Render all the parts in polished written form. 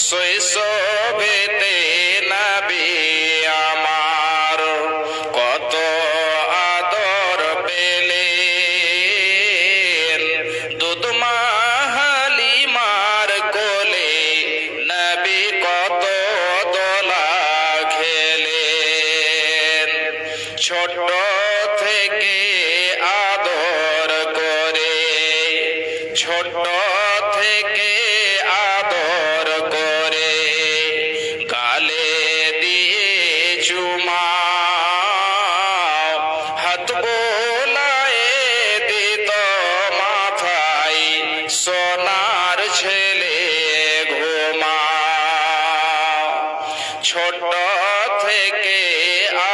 শৈশবেতে নবী আমার কত আদর পেলেন, দুধমা হালিমার কোলে নবী কত দোলা খেলেন। ছোট থেকে আদর করে, ছোট থেকে আদর করে গালে দিয়ে চুমা, হাত বোলায়ে দিত মাথায় সোনার ছেলে ঘুমা। ছোট থেকে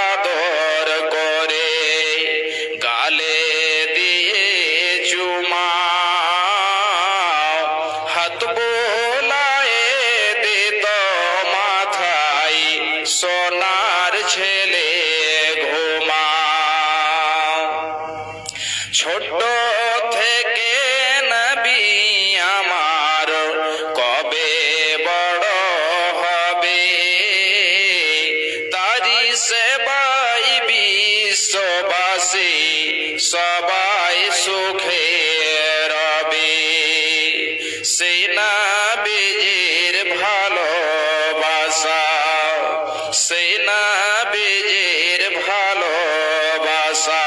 আদর করে গালে দিয়ে চুমা, হাত বোলায়ে দিত মাথায় সোনার ছেলে ঘুমা। ছোট থেকে নবী আমার কবে বড় হবে, তারি সেবাই বিশ্ববাসী সবাই সুখে রবে। সেই নবীজির ভালোবাসা, সেই নবীজির ভালোবাসা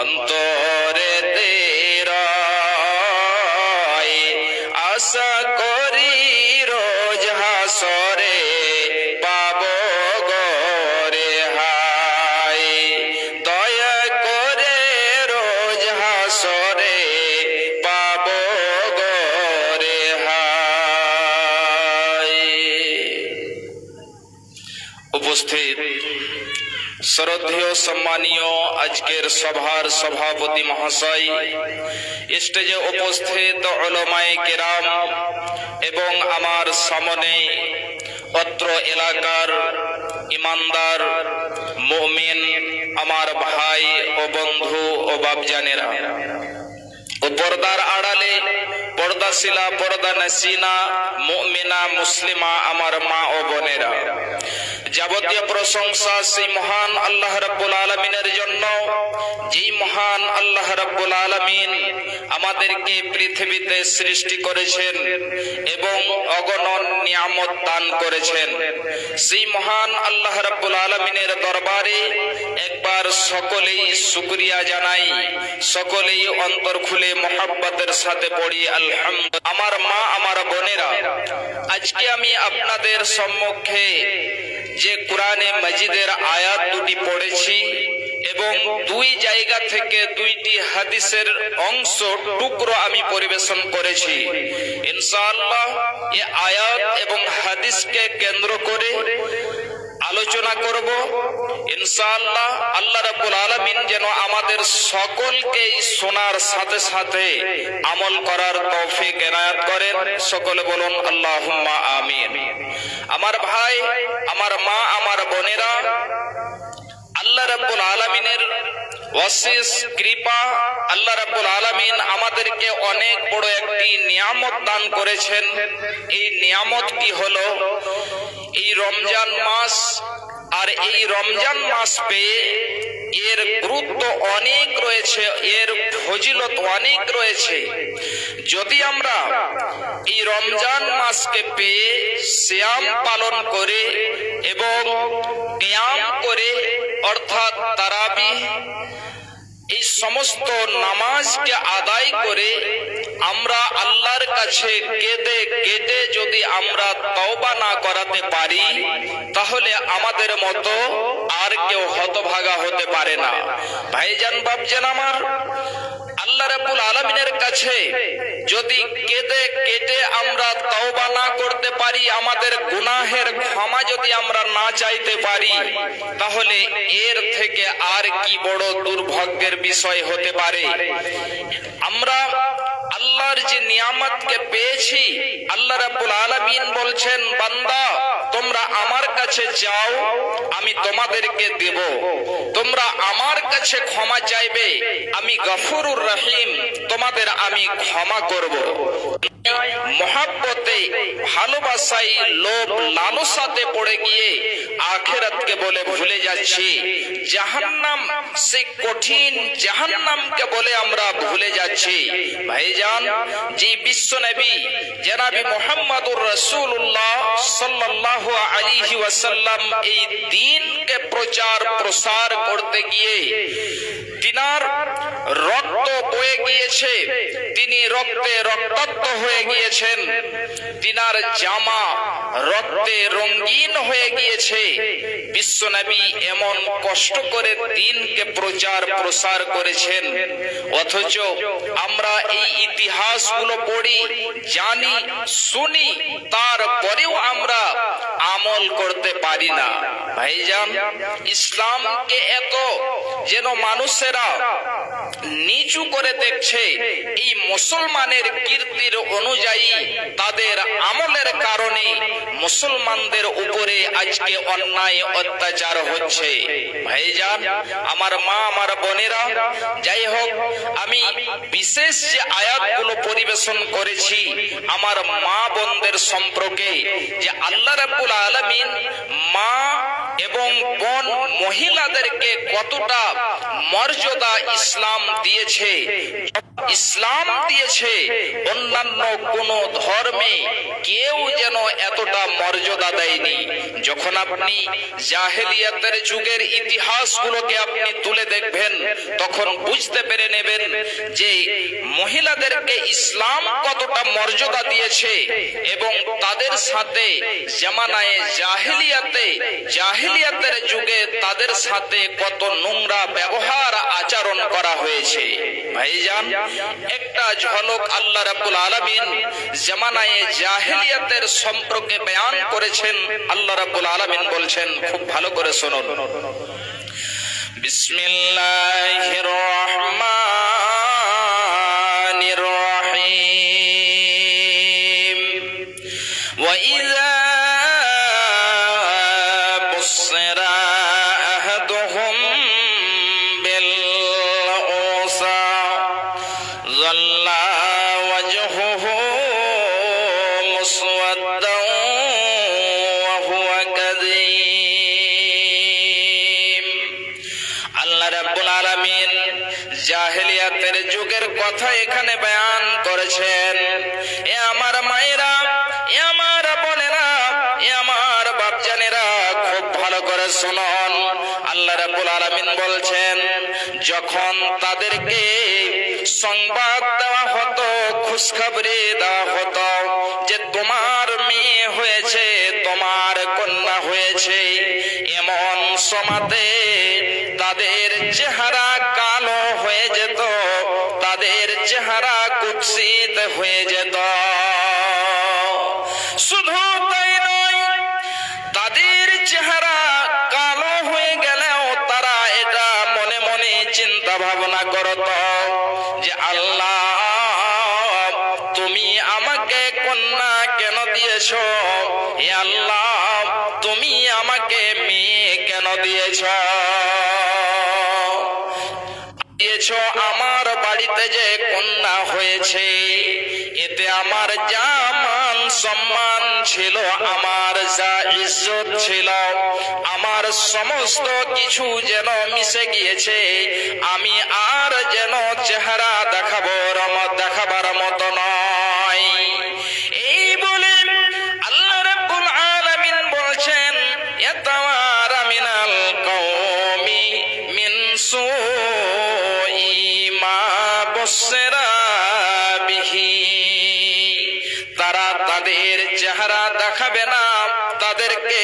অন্তরেতে রয়। আশা করি রোজ হাসরে পাবো গো রেহাই, দয়া করে রোজ হাসরে পাবো গো রেহাই। উপস্থিত শ্রদ্ধেয় সম্মানীয় আজকের সভার সভাপতি মহাশয়, স্টেজে উপস্থিত উলামায়ে কেরাম এবং আমার সামনে অত্র এলাকার ইমানদার মুমিন আমার ভাই ও বন্ধু ও বাপজানেরা, ও পর্দার আড়ালে পর্দাশীলা পর্দা নসিনা মুমিনা মুসলিমা আমার মা ও বোনেরা, যাবতীয় প্রশংসা সেই মহান আল্লাহ রাব্বুল আলামিনের জন্য, যেই মহান আল্লাহ রাব্বুল আলামিন আমাদেরকে পৃথিবীতে সৃষ্টি করেছেন এবং অগণন নিয়ামত দান করেছেন। সেই মহান আল্লাহ রাব্বুল আলামিনের দরবারে একবার সকলেই শুকরিয়া জানাই, সকলেই অন্তর খুলে মোহাব্বতের সাথে পড়ি আলহামদুলিল্লাহ। আমার মা আমার বোনেরা, আজকে আমি আপনাদের সম্মুখে যে কোরআনে মাজিদের আয়াত দুটি পড়েছি এবং দুই জায়গা থেকে দুইটি হাদিসের অংশ টুকরো আমি পরিবেশন করেছি, ইনশাআল্লাহ এই আয়াত এবং হাদিসকে কেন্দ্র করে আলোচনা করব। ইনশাআল্লাহ আল্লাহ রাব্বুল আলামিন যেন আমাদের সকলকে শোনার সাথে সাথে আমল করার তৌফিক এনায়েত করেন। সকলে বলুন আল্লাহুম্মা আমিন। আমার ভাই, আমার মা, আমার বোনেরা, আল্লাহ রাব্বুল আলামিনের অশেষ কৃপা, আল্লাহ রাব্বুল আলামিন আমাদেরকে অনেক বড় একটি নিয়ামত দান করেছেন। এই নিয়ামত কি হলো? এই রমজান মাস। আর এই রমজান মাস পেয়ে এর গুরুত্ব অনেক রয়েছে, এর ফজিলত অনেক রয়েছে। যদি আমরা এই রমজান মাসকে পেয়ে সিয়াম পালন করে এবং কিয়াম করে অর্থাৎ তারাবিহ এই সমস্ত নামাজকে আদায় করে আমরা আল্লাহর কাছে কেঁদে কেটে যদি আমরা তওবা না করাতে পারি, তাহলে আমাদের মতো আর কেউ হতভাগা হতে পারে না। ভাইজান বাপজান আমার, আল্লাহ রাব্বুল আলামিনের কাছে যদি কেঁদে কেটে আমরা তওবা না করতে পারি, আমাদের গুনাহের ক্ষমা যদি আমরা না চাইতে পারি, তাহলে এর থেকে আর কি বড় দুর্ভাগ্যের বিষয় হতে পারে। আমরা আল্লাহর যে নিয়ামতকে পেয়েছি, আল্লাহ রাব্বুল আলামিন বলছেন, বান্দা তোমরা আমার কাছে যাও, আমি তোমাদেরকে দেব। তোমরা আমার কাছে ক্ষমা চাইবে, আমি গফুরুর রহিম, তোমাদের আমি ক্ষমা করব। মহব্বত করতে ভালোবাসায় লোভ লালসাতে পড়ে গিয়ে আখিরাতকে বলে ভুলে যাচ্ছি, জাহান্নাম সেই কঠিন জাহান্নামকে বলে আমরা ভুলে যাচ্ছি। ভাইজান, যে বিশ্ব নবী জনাবি মুহাম্মদুর রাসূলুল্লাহ সাল্লাল্লাহু আলাইহি ওয়াসাল্লাম এই দ্বীনকে প্রচার প্রসার করতে গিয়ে তিনার রক্ত বয়ে গিয়েছে, তিনি রক্তে রক্তাক্ত হয়ে গিয়েছেন, তিনার জামা রক্তে রঙিন হয়ে গিয়েছে। বিশ্ব নবী এমন কষ্ট করে দ্বীনকে প্রচার প্রসার করেছেন, অথচ আমরা এই ইতিহাসগুলো পড়ি, জানি, শুনি, তারপরেও আমরা আমল করতে পারি না। ভাইজান, ইসলামকে এত যেন মানুষেরা নিচু করে দেখছে, এই মুসলমানের কীর্তির অনুযায়ী তাদের আমলের কারণে মুসলমানদের উপরে আজকে অন্যায় অত্যাচার হচ্ছে। ভাইজান, আমার মা, আমার বোনেরা, যাই হোক, আমি বিশেষ যে আয়াতগুলো পরিবেশন করেছি আমার মা বোনদের সম্পর্কে, যে আল্লাহ রাব্বুল আলামিন মা এবং বোন মহিলাদেরকে কতটা মর্যাদা ইসলাম দিয়েছে, ইসলাম দিয়েছে, অন্যান্য কোন ধর্মে কেউ যেন এতটা মর্যাদা দেয়নি। যখন আপনি জাহেলিয়াতের যুগের ইতিহাসগুলোকে আপনি তুলে দেখবেন, তখন বুঝতে পেরে নেবেন যে মহিলাদেরকে ইসলাম কতটা মর্যাদা দিয়েছে এবং তাদের সাথে জামানায়ে জাহেলিয়াতের যুগে তাদের সাথে কত নোংরা ব্যবহার আচরণ করা হয়েছে। ভাইজান, একটা ঝলক আল্লাহ রাব্বুল আলামিন জামানায়ে জাহেলিয়াতের সম্পর্কে বয়ান করেছেন। আল্লাহ রাব্বুল আলামিন বলছেন, খুব ভালো করে শুনুন, বিসমিল্লাহির রহমানির রহিম, ওয়া ইযা বুশিরা আহাদুহুম বিল উনসা যাল্লা ওয়াজহুহু মুসওয়াদ্দান ওয়া হুয়া কাযীম। আল্লাহ রাব্বুল আলামিন জাহেলিয়াতের যুগের কথা এখানে বয়ান করেছেন। এ আমার মায়েরা, এ আমার বোনেরা, এ আমার বাপজানেরা, খুব ভালো করে শুনুন। আল্লাহ রাব্বুল আলামিন বলছেন, যখন তাদেরকে সংবাদ দেওয়া হতো, খুশখবরি দেওয়া হতো যে তোমার মেয়ে হয়েছে, তোমার কন্যা হয়েছে, এমন সময়তে তাদের চেহারা কালো হয়ে যেত, তাদের চেহারা কুৎসিত হয়ে যেত। শুধু তাই নয়, তাদের চেহারা কালো হয়ে গেলেও তারা এটা মনে মনে চিন্তা ভাবনা করত যে আল্লাহ, তুমি আমাকে কন্যা কেন দিয়েছ? হে আল্লাহ, তুমি আমাকে মেয়ে কেন দিয়েছ? আমার বাড়িতে যে কন্যা হয়েছে, এতে আমার যা মান সম্মান ছিল, আমার যা ইজ্জত ছিল, আমার সমস্ত কিছু যেন মিশে গিয়েছে। আমি আর যেন চেহারা দেখাবার মতো নয়। এই বলে আল্লাহ রাব্বুল আলামিন বলছেন, ইয়াতাওয়ারা মিনাল কওমি মিন সুই মা বুশিরা বিহি, তারা তাদের চেহারা দেখাবে না, তাদেরকে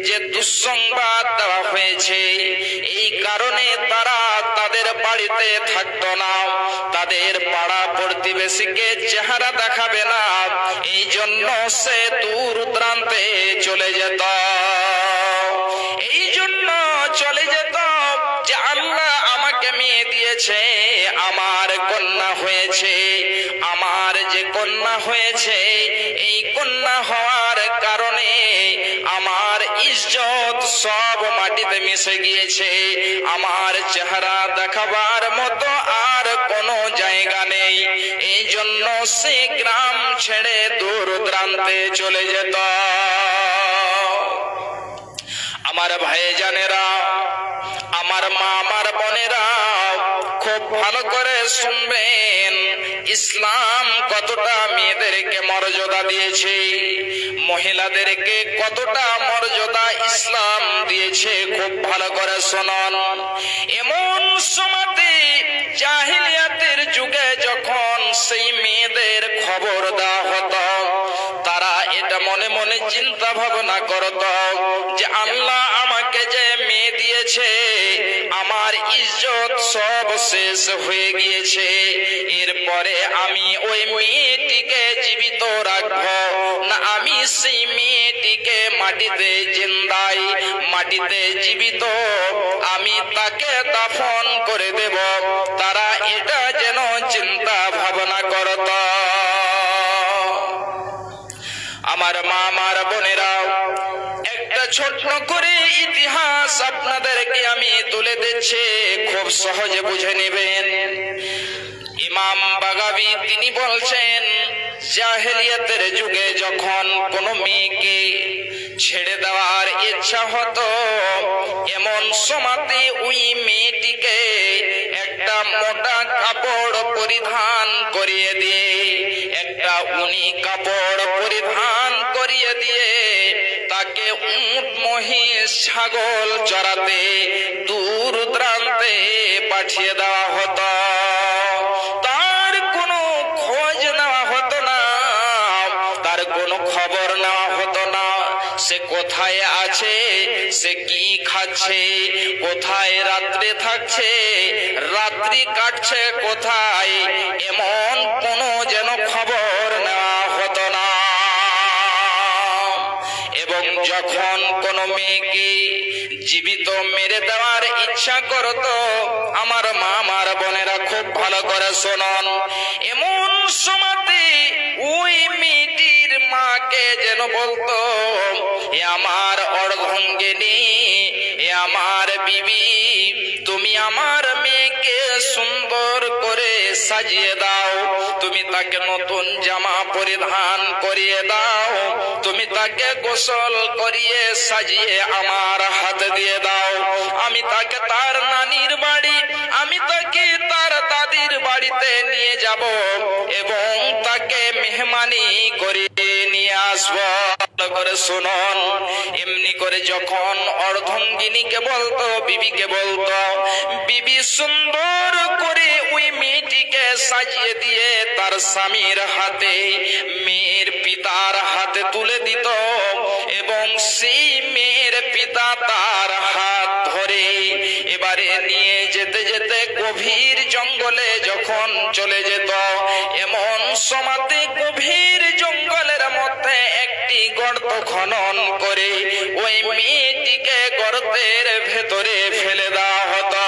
যে দুঃসংবাদ দেওয়া হয়েছে এই কারণে তারা তাদের বাড়িতে থাকতো না, তাদের পাড়া প্রতিবেশীকে চেহারা দেখাবে না, এই জন্য সে দূর দূরান্তে চলে যেত। এই জন্য চলে যেত যে আল্লাহ আমাকে মেয়ে দিয়েছে, আমার কন্যা হয়েছে, আমার যে কন্যা হয়েছে এই কন্যা হওয়ার কারণে আমার ইজ্জত সব মাটিতে মিশে গিয়েছে, আমার চেহারা দেখাবার মতো আর কোনো জায়গা নেই। এই জন্য সে গ্রাম ছেড়ে দূর দূরান্তে চলে যেত। আমার ভাইজানেরা, আমার মা, আমার বোনেরা, খুব ভালো করে শুনবেন, ইসলাম কতটা মেয়েদেরকে মর্যাদা দিয়েছে, মহিলাদেরকে কতটা মর্যাদা ইসলাম দিয়েছে, খুব ভালো করে শুনুন। এমন সময়তে জাহিলিয়াতের যুগে যখন সেই মেয়েদের খবর দেওয়া হতো, তারা এটা মনে মনে চিন্তা ভাবনা করত যে আল্লাহ আমাকে যে মেয়ে দিয়েছে, আমার ইজ্জত সব শেষ হয়ে গিয়েছে, এরপরে আমি ওই মেয়েটিকে জীবিত রাখবো না আমি সেই মেয়েটিকে মাটিতে জিন্দাই, মাটিতে জীবিত আমি তাকে দাফন করে দেব। তারা এটা যেন চিন্তা ভাবনা করত। আমার মা, আমার বোনেরা, একটা ছোট্ট করে ইতিহাস আপনাদেরকে আমি তুলে দিচ্ছি, খুব সহজে বুঝে নেবেন। ইমাম বাগাবী তিনি বলছেন, জাহেলিয়াতের যুগে যখন কোন মেয়েকে ছেড়ে দেওয়ার ইচ্ছা হতো, এমন সময়তে ওই মেয়েটিকে একটা মোটা কাপড় পরিধান করিয়ে দিয়ে, একটা উনি কাপড় পরিধান করিয়ে দিয়ে তাকে উট, মহিষ, ছাগল চড়াতে দূর দূরান্তে পাঠিয়ে দেওয়া হতো। তার কোনো খোঁজ নেওয়া হতো না, তার কোনো খবর নেওয়া হতো না, সে কোথায় আছে, সে কি খাচ্ছে, কোথায় রাত্রে থাকছে, রাত্রি কাটছে কোথায়, এমন কোনো যেন খবর নেওয়া হতো না। এবং যখন কোন মেয়েকে জীবিত মেরে দেওয়ার ইচ্ছা করত, আমার মা, আমার বোনেরা, খুব ভালো করে শুনুন, এমন সময়তে ওই মেয়েটির মাকে যেন বলতো, এ আমার অর্ধাঙ্গিনী, এ আমার বিবি, তুমি আমার মেয়েকে সুন্দর করে সাজিয়ে দাও, তুমি তাকে নতুন জামা পরিধান করিয়ে দাও, তুমি তাকে গোসল করিয়ে সাজিয়ে আমার হাতে দিয়ে দাও, আমি তাকে তার নানির বাড়ি, আমি তাকে তার দাদির বাড়িতে নিয়ে যাব এবং তাকে মেহমানি করে নিয়ে আসবো। করে শুনুন, এমনি করে যখন অর্ধাঙ্গিনীকে বলতো, বিবিকে বলতো, বিবি সুন্দর করে ওই মেয়েটিকে সাজিয়ে দিয়ে তার স্বামীর হাতে, মেয়ের পিতার হাতে তুলে দিত এবং সেই মেয়ের পিতা তার হাত ধরে এবারে নিয়ে যেতে যেতে গভীর জঙ্গলে যখন চলে যেত, এমন সময়তে গভীর জঙ্গলের মধ্যে একটি গর্ত খনন করে ওই মেয়েটিকে গর্তের ভেতরে ফেলে দেওয়া হতো।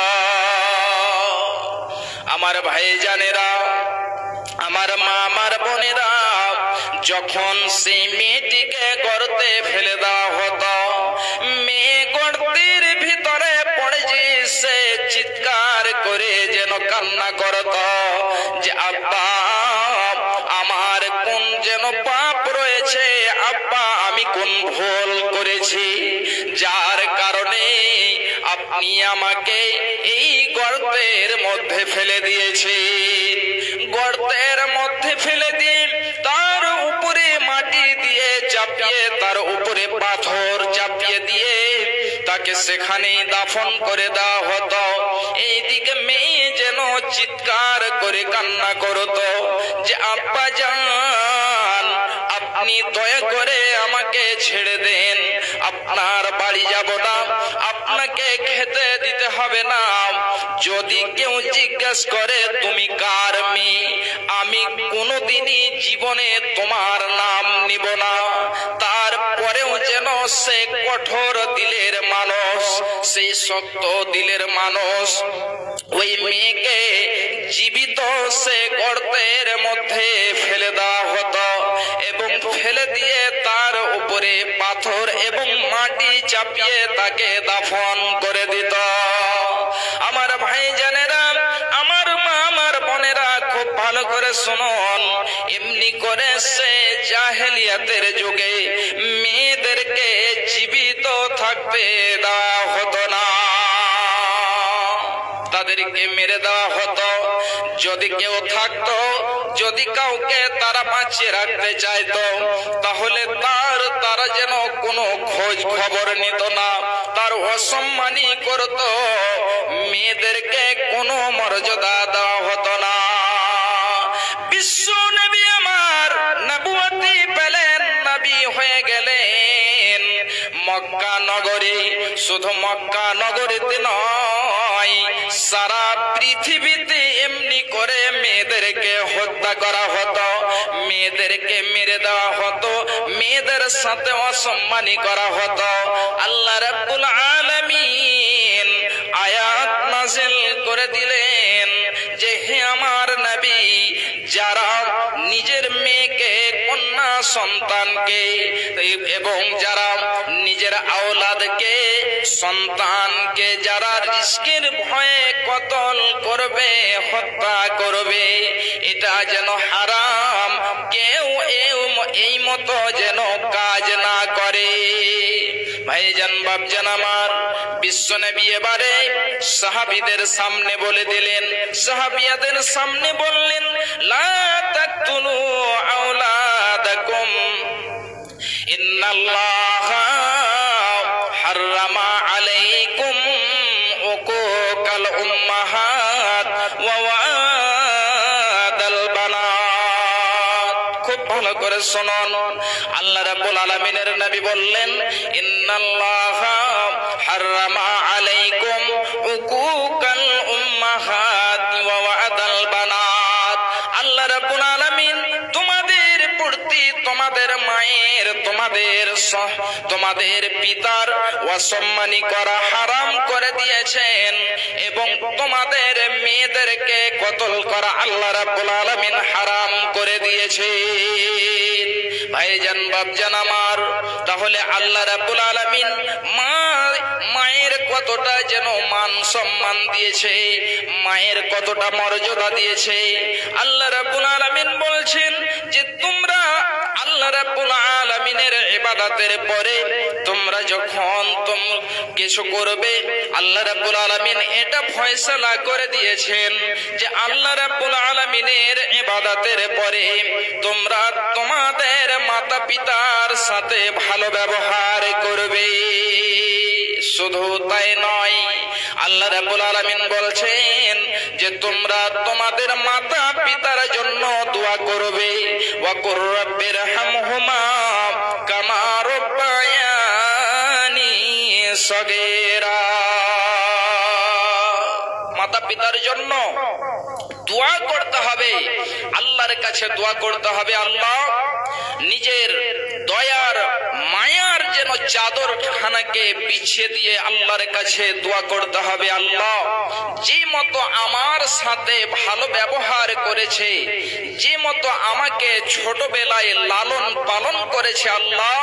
আমার ভাইজানেরা, আমার মা, আমার বোনেরা, যখন সেই মেয়েটিকে গর্তে ফেলে দেওয়া হতো, মেয়ে গর্তের ভিতরে পড়ে যে সে চিৎকার করে যেন কান্না করত যে আব্বা, আমার কোন যেন পাপ রয়েছে, আব্বা আমি কোন ভুল করেছি যার কারণে আপনি আমাকে এই গর্তের মধ্যে ফেলে দিয়েছেন। গর্তের মধ্যে ফেলে দিন, তার উপরে মাটি দিয়ে চাপিয়ে, তার উপরে পাথর চাপিয়ে দিয়ে তাকে সেখানে দাফন করে দেওয়া হতো। এইদিকে মেয়ে যেন চিৎকার করে কান্না করতো যে আব্বা জান, আপনি দয়া করে আমাকে ছেড়ে দেন, আপনার বাড়ি যাব না, আপনাকে খেতে দিতে হবে না, যদি কেউ জিজ্ঞেস করে তুমি কার মেয়ে, আমি কোনোদিনই জীবনে তোমার নাম নিব না। তারপরেও যেন সে কঠোর দিলের মানুষ, সেই শক্ত দিলের মানুষ ওই মেয়েকে জীবিত সে গর্তের মধ্যে ফেলে দেওয়া হতো এবং ফেলে দিয়ে তার উপরে পাথর এবং মাটি চাপিয়ে তাকে দাফন করে দিত। আমার ভাইজানেরা, আমার মা, আমার বোনেরা, খুব ভালো করে শুনুন, এমনি করে সে জাহেলিয়াতের যুগে মেয়েদেরকে জীবিত থাকতে দেওয়া হতো না, তাদেরকে মেরে দেওয়া হতো। যদি কেউ থাকতো, যদি কাউকে তারা বাঁচিয়ে রাখতে চাইতো, তাহলে তারা যেন কোনো খোঁজ খবর নিত না, তার অসম্মানই করত, মেয়েদেরকে কোনো মর্যাদা দেওয়া হতো না। বিশ্ব নবী আমার নবুয়তি পেলেন, নবী হয়ে গেলেন মক্কা নগরী। শুধু মক্কা নগরীতে নয়, সারা পৃথিবীতে এমনি করে মেয়েদেরকে হত্যা করা হতো, মেয়েদেরকে মেরে দেওয়া হতো, মেয়েদের সাথে অসম্মানী করা হতো। আল্লাহ রাব্বুল আলামিন আয়াত নাযিল করে দিলেন যে হে আমার নবী, যারা নিজের মেয়েকে, কন্যা সন্তানকে এবং যারা নিজের আওলাদকে, সন্তানকে যারা রিস্কের ভয়ে কতল করবে, হত্যা করবে, এটা যেন হারাম, কেউ এই মতো যেন কাজ না করে। ভাইজান বাপজান আমার, বিশ্ব নবী এবারে সাহাবীদের সামনে বলে দিলেন, সাহাবিয়াদের সামনে বললেন, লা তাকতুলু আওলাদাকুম ইন্নাল্লাহা হাররামা আলাইকুম উকুকাল উম্মাহাত ওয়া ওয়াদাল বানাত। খুব ভালো করে শুনুন, আল্লাহ রাব্বুল আলামিনের নবী বললেন, ইন্নাল্লাহা হাররামা আলাইকুম উকুকাল উম্মাহাত ওয়া ওয়াদাল বানাত। আল্লাহ রাব্বুল আলামিন তোমাদের প্রতি, তোমাদের মায়ের, তোমাদের পিতার অসম্মানী করা হারাম করে দিয়েছেন, এবং তোমাদের মেয়েদেরকে কতল করা আল্লাহ রাব্বুল আলামিন হারাম করে দিয়েছেন। ভাইজান বাপজান আমার, তাহলে আল্লাহ রাব্বুল আলামিন মায়ের কতটা যেন মান সম্মান দিয়েছে, মায়ের কতটা মর্যাদা দিয়েছে। আল্লাহ রাব্বুল আলামিন বলছেন যে তোমরা আল্লাহ রাব্বুল আলামিনের ইবাদতের পরে তোমরা যখন কিছু করবে, আল্লাহ রাব্বুল আলামিন এটা ফয়সালা করে দিয়েছেন যে আল্লাহ রাব্বুল আলামিনের ইবাদতের পরে তোমরা তোমাদের মাতা পিতার সাথে ভালো ব্যবহার করবে। শুধু তাই নয়, আল্লাহ রাব্বুল আলামিন বলছেন যে তোমরা তোমাদের মাতা পিতার জন্য দোয়া করবে, ওয়া কুর রাব্বিরহামহুমা কামা রাব্বায়ানি সগীরা। মাতা পিতার জন্য দোয়া করতে হবে, আল্লাহর কাছে দোয়া করতে হবে, আল্লাহ নিজের দয়ার মায়ার যেন চাদর খানাকে বিছিয়ে দিয়ে আল্লাহর কাছে দোয়া করতে হবে, আল্লাহ যে মতো আমার সাথে ভালো ব্যবহার করেছে, যে মতো আমাকে ছোটবেলায় লালন পালন করেছে, আল্লাহ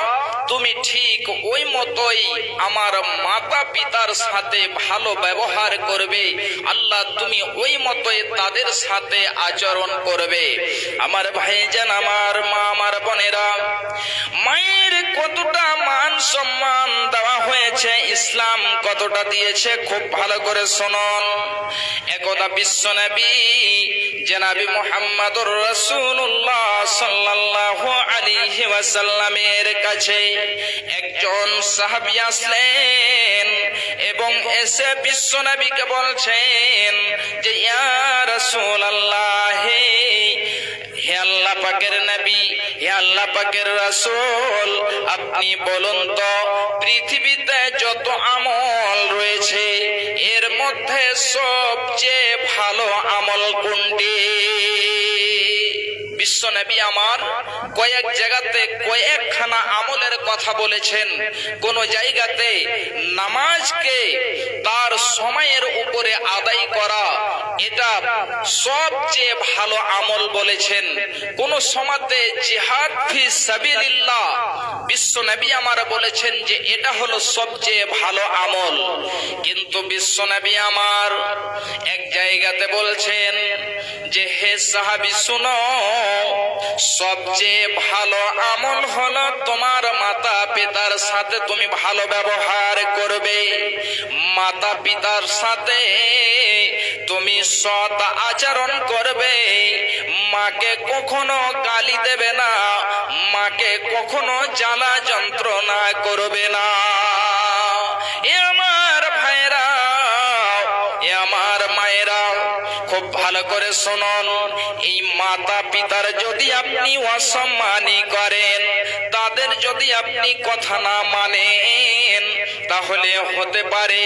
তুমি ঠিক ওই মতোই আমার মাতা পিতার সাথে ভালো ব্যবহার করবে, আল্লাহ তুমি ওই মতোই তাদের সাথে আচরণ করবে। আমার ভাইজান, আমার মা, আমার বোনেরা, মায়ের কতটা মান সম্মান দেওয়া হয়েছে, ইসলাম কতটা দিয়েছে, খুব ভালো করে শুনুন। একদা বিশ্ব নবী জনাবি মুহাম্মদুর রাসূলুল্লাহ সাল্লাল্লাহু আলাইহি ওয়াসাল্লামের কাছে একজন সাহাবী আসলেন এবং এসে বিশ্ব নবীকে বলছেন যে ইয়া রাসূলুল্লাহ, হে আল্লাহ পাকের নবী, হে আল্লাহ পাকের রাসূল, আপনি বলুন তো পৃথিবীতে যত আমল রয়েছে এর মধ্যে সবচেয়ে ভালো আমল কোনটি? বিশ্ব নবী আমার কয়েক জায়গাতে কয়েকখানা আমলের কথা বলেছেন। কোন জায়গাতে নামাজকে তার সময়ের উপরে আদায় করা এটা সবচেয়ে ভালো আমল বলেছেন। কোন সময়তে জিহাদ ফি সাবিলিল্লাহ বিশ্ব নবী আমার বলেছেন যে এটা হলো সবচেয়ে ভালো আমল। কিন্তু বিশ্ব নবী আমার এক জায়গাতে বলছেন যে হে সাহাবী শুনো, সবচেয়ে ভালো আমল হলো তোমার মাতা পিতার সাথে তুমি ভালো ব্যবহার করবে। মাতা পিতার সাথে তুমি সৎ আচরণ করবে। মাকে কখনো গালি দেবে না, মাকে কখনো জ্বালা যন্ত্রণা করবে না। এ আমার ভাইরা, এ আমার মায়েরা, খুব ভালো করে শুনুন। এই মাতা পিতার যদি আপনি অসম্মানী করেন, তাদের যদি আপনি কথা না মানেন, তাহলে হতে পারে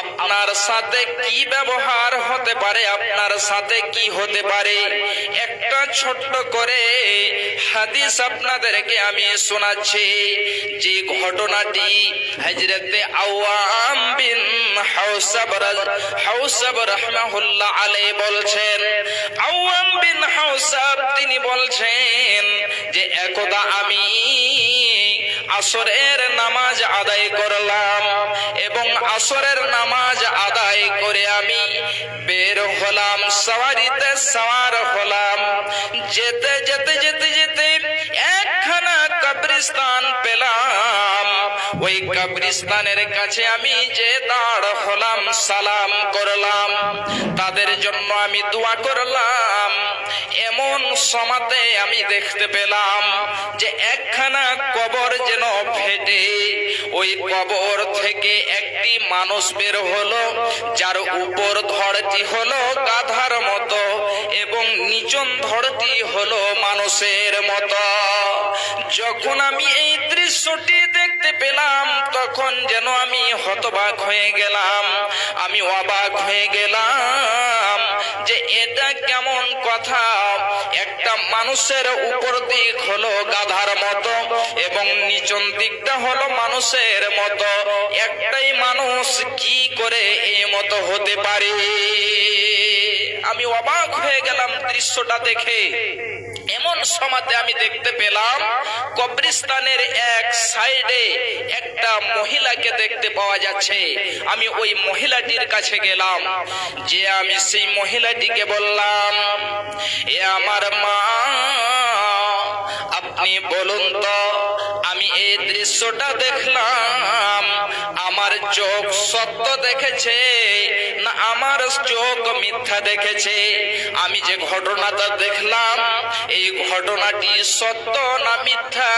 আপনার সাথে কি ব্যবহার হতে পারে, আপনার সাথে কি হতে পারে। একটা ছোট্ট করে হাদিস আপনাদেরকে আমি শোনাচ্ছি। যে ঘটনাটি হযরতে আওয়াম বিন হাওসাব রাহমাহুল্লাহ আলাইহি বলছেন। আওয়াম বিন হাওসাব তিনি বলছেন যে একদা আমি আসরের নামাজ আদায় করলাম এবং আসরের নামাজ আদায় করে আমি বের হলাম, সওয়ারিতে সওয়ার হলাম। যেতে যেতে যেতে যেতে একখানা কবরস্থান পেলাম। ওই কবরস্থানের কাছে আমি যে দাঁড় হলাম, সালাম করলাম, তাদের জন্য আমি দোয়া করলাম। এমন সময়তে আমি দেখতে পেলাম যে একখানা কবর যেন ফেটে ওই কবর থেকে একটি মানুষ বের হলো, যার উপর ধড়টি হলো গাধার মতো এবং নিচন ধড়টি হলো মানুষের মতো। যখন আমি এই দৃশ্যটি দেখতে পেলাম, তখন যেন আমি হতবাক হয়ে গেলাম, আমি অবাক হয়ে গেলাম যে এটা কেমন কথা। একটা মানুষের উপর দিক হলো গাধার মতো এবং নিচন দিকটা হলো মানুষের মতো। একটাই মানুষ কি করে এই মতো হতে পারে? আমি অবাক হয়ে গেলাম দৃশ্যটা দেখে। এমন সময়তে আমি দেখতে পেলাম কবরস্থানের এক সাইডে একটা মহিলাকে দেখতে পাওয়া যাচ্ছে। আমি ওই মহিলাটির কাছে গেলাম, যে আমি সেই মহিলাটিকে বললাম, এ আমার মা, আপনি বলুন তো, আমি এই দৃশ্যটা দেখলাম, আমার চোখ সত্য দেখেছে না আমার চোখ মিথ্যা দেখেছে? আমি যে ঘটনাটা দেখলাম, এই ঘটনাটি সত্য না মিথ্যা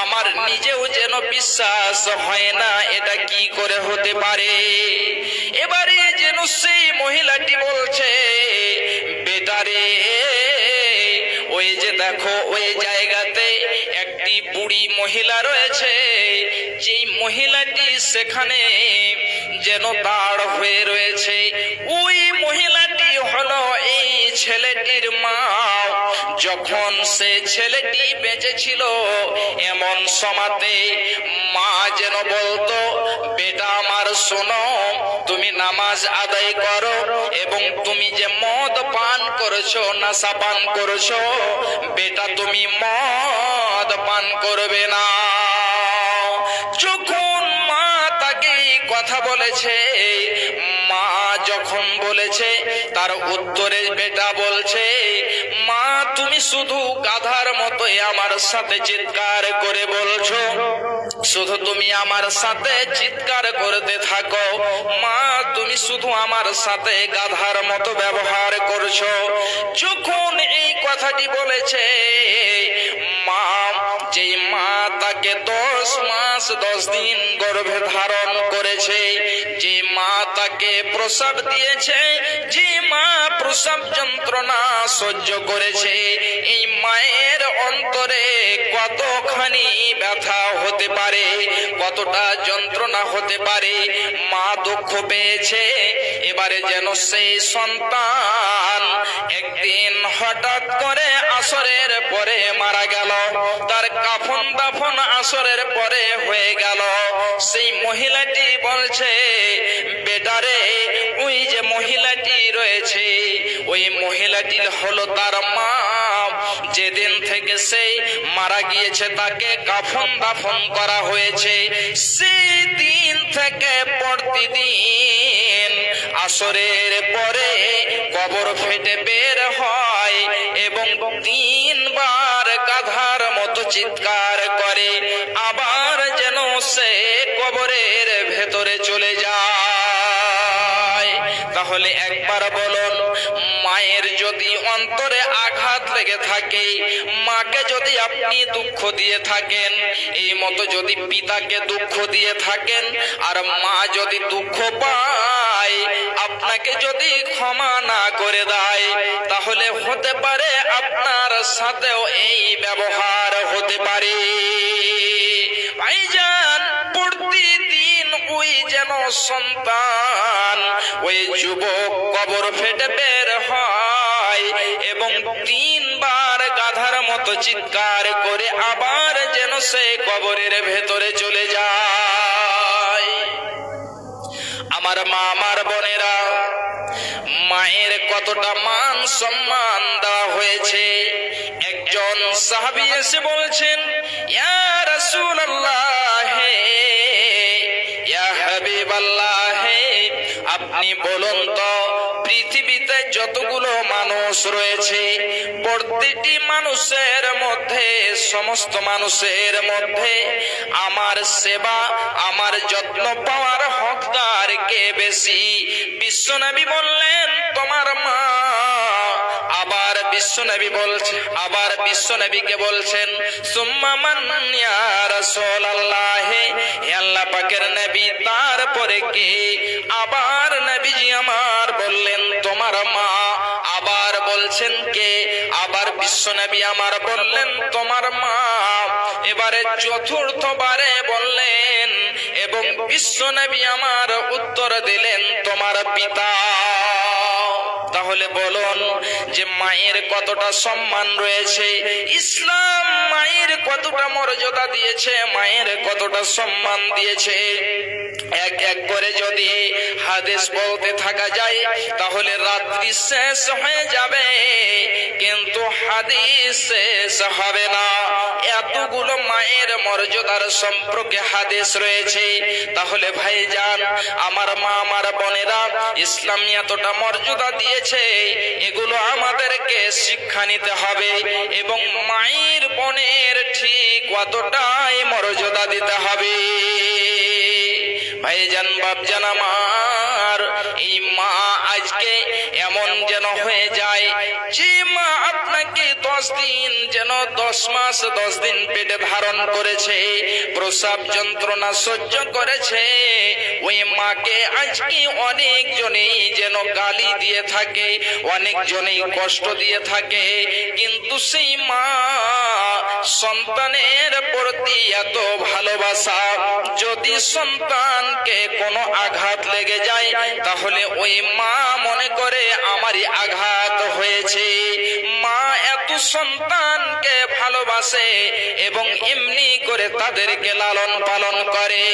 আমার নিজেও যেন বিশ্বাস হয় না। এটা কি করে হতে পারে? এবারে যেন সেই মহিলাটি বলছে, বেটারে, ওই যে দেখো ওই জায়গাতে একটি বুড়ি মহিলা রয়েছে, যেই মহিলাটি সেখানে যেন দাঁড় হয়ে রয়েছে, ওই মহিলাটি হলো এই ছেলেটির মা। যখন সে ছেলেটি বেঁচে ছিল, এমন সময়তে মা যেন বলতো, বেটা আমার শোনো, তুমি নামাজ আদায় করো এবং তুমি যে মদ পান করেছো, নেশা পান করেছো, বেটা তুমি মদ পান করবে না। যখন মা তাকে কথা বলেছে, মা যখন বলেছে, তার উত্তরে বেটা বলছে, মা তুমি শুধু গাধার মতোই আমার সাথে চিৎকার করে বলছো, শুধু তুমি আমার সাথে চিৎকার করতে থাকো। মা তুমি শুধু আমার সাথে গাধার মতো ব্যবহার করছো। যখন এই কথাটি বলেছে, মা, যেই মা তাকে 10 মাস 10 দিন গর্ভে ধারণ করেছে, যে মা তাকে প্রসব দিয়েছে, যে মা প্রসব যন্ত্রণা সহ্য করেছে, এই মায়ের অন্তরে কতখানি ব্যথা হতে পারে, কতটা যন্ত্রণা হতে পারে। মা দুঃখ পেয়েছে। এবারে যেন সেই সন্তান একদিন হঠাৎ করে আসরের পরে মারা গেল, তার কাফন দাফন আসরের পরে হয়ে গেল। সেই মহিলাটি বলছে, বেটারে, ওই যে মহিলাটি রয়েছে, ওই মহিলাটি হলো তার মা। যেদিন থেকে সেই মারা গিয়েছে, তাকে কাফন দাফন করা হয়েছে, সেই দিন থেকে প্রতিদিন আসরের পরে কবর ফেটে বের হয় এবং 3 বার গাধার মতো চিৎকার করে, আবার যেন সে কবরের ভেতরে চলে যায়। তাহলে একবার বলুন, মায়ের যদি অন্তরে আঘাত লেগে থাকে, মাকে যদি আপনি দুঃখ দিয়ে থাকেন, এই মতো যদি পিতাকে দুঃখ দিয়ে থাকেন, আর মা যদি দুঃখ পায়, আপনাকে যদি ক্ষমা না করে দেয়, তাহলে হতে পারে আপনার সাথেও এই ব্যবহার হতে পারে। ভাইজান, প্রতিদিন ওই যেন সন্তান, ওই যুবক কবর ফেটে বের হয় এবং 3 বার গাধার মতো চিৎকার করে আবার যেন সে কবরের ভেতরে চলে যায়। আমার মা, আমার বোনেরা, মায়ের কতটা মান সম্মান দেওয়া হয়েছে। একজন সাহাবী এসে বলছেন, ইয়া রাসূলুল্লাহ, ইয়া হাবিবাল্লাহ, আপনি বলুন তো, পৃথিবীতে যতগুলো মানুষ রয়েছে, প্রতিটি মানুষের মধ্যে, সমস্ত মানুষের মধ্যে আমার সেবা, আমার যত্ন পাওয়ার হকদার কে বেশি? বিশ্বনবী বললেন, তোমার মা। আবার বিশ্বনবীকে বলছেন, সুম্মা মান ইয়া রাসূলুল্লাহ, হে আল্লাহ পাকের নবী, তারপরে কে? আবার নবীজি আমার বললেন, তোমার মা। আবার বলছেন কে? আবার বিশ্বনবী আমার বললেন, তোমার মা। এবারে চতুর্থবারে বললেন এবং বিশ্বনবী আমার উত্তর দিলেন, তোমার পিতা। তাহলে বলুন যে মায়ের কতটা সম্মান রয়েছে, ইসলাম মায়ের কতটা মর্যাদা দিয়েছে, মায়ের কতটা সম্মান দিয়েছে। এক এক করে যদি হাদিস বলতে থাকা যায়, তাহলে রাত্রি শেষ হয়ে যাবে, কিন্তু হাদিস শেষ হবে না। এতগুলো মায়ের মর্যাদার সম্পর্কে হাদিস রয়েছে। তাহলে ভাইজান, আমার মা, আমার বোনেরা, ইসলাম এতটা মর্যাদা দিয়েছে, এগুলো আমাদেরকে শিক্ষা নিতে হবে এবং মায়ের বোনের ঠিক কতটাই মর্যাদা দিতে হবে। ভাইজান, বাপজান আমার, এই মা আজকে এমন যেন হয়ে যায় যে মা আপনাকে 10 দিন, যেন 10 মাস 10 দিন পেটে ধারণ করেছে, প্রসব যন্ত্রণা সহ্য করেছে, ওই মাকে আজকে অনেকজনেই যেন গালি দিয়ে থাকে, অনেকজনেই কষ্ট দিয়ে থাকে, কিন্তু সেই মা সন্তানের প্রতি এত ভালোবাসা। যদি সন্তানকে কোনো আঘাত লেগে যায়, তাহলে ওই মা মনে করে আমারই আঘাত হয়েছে। মা এত সন্তানকে ভালোবাসে এবং এমনি করে তাদেরকে লালন পালন করে।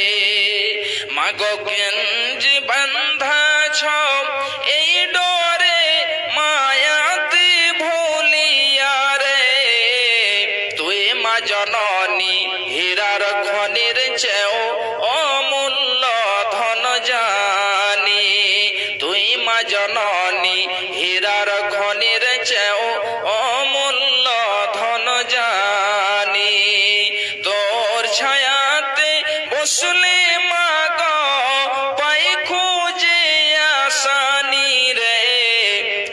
মা গো গেঞ্জি বাঁধাছ এই ডরে, মায়াতে ভুলিয়া রে, তুই মা জননী হীরার খনির চেয়েও অমূল্য ধন জানি, তুই মা জননী হীরার খনির চেয়েও অমূল্য ধন জানি, তোর ছায়াতে বসলে মা গো পাই খুঁজে আসানি রে,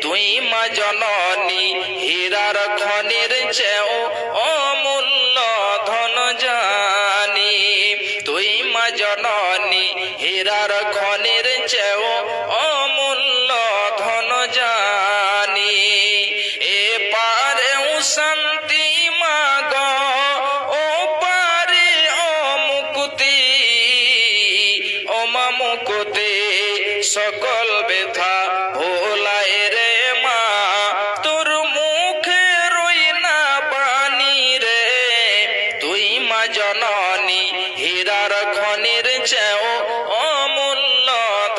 তুই মা জননী হীরার খনির চেয়েও অমূল্য ধন জানি, তুই মা জননী হীরার খনির চেয়েও অমূল্য ধন জানি। এ পারে শান্তি মা গো, ও পারে ও মুক্তি, ও মা মুক্তি, সকল ব্যথা ভোলায় রে মা, তোর মুখে রই না বাণী রে, তুই মা জননী হীরার খনির চেয়েও অমূল্য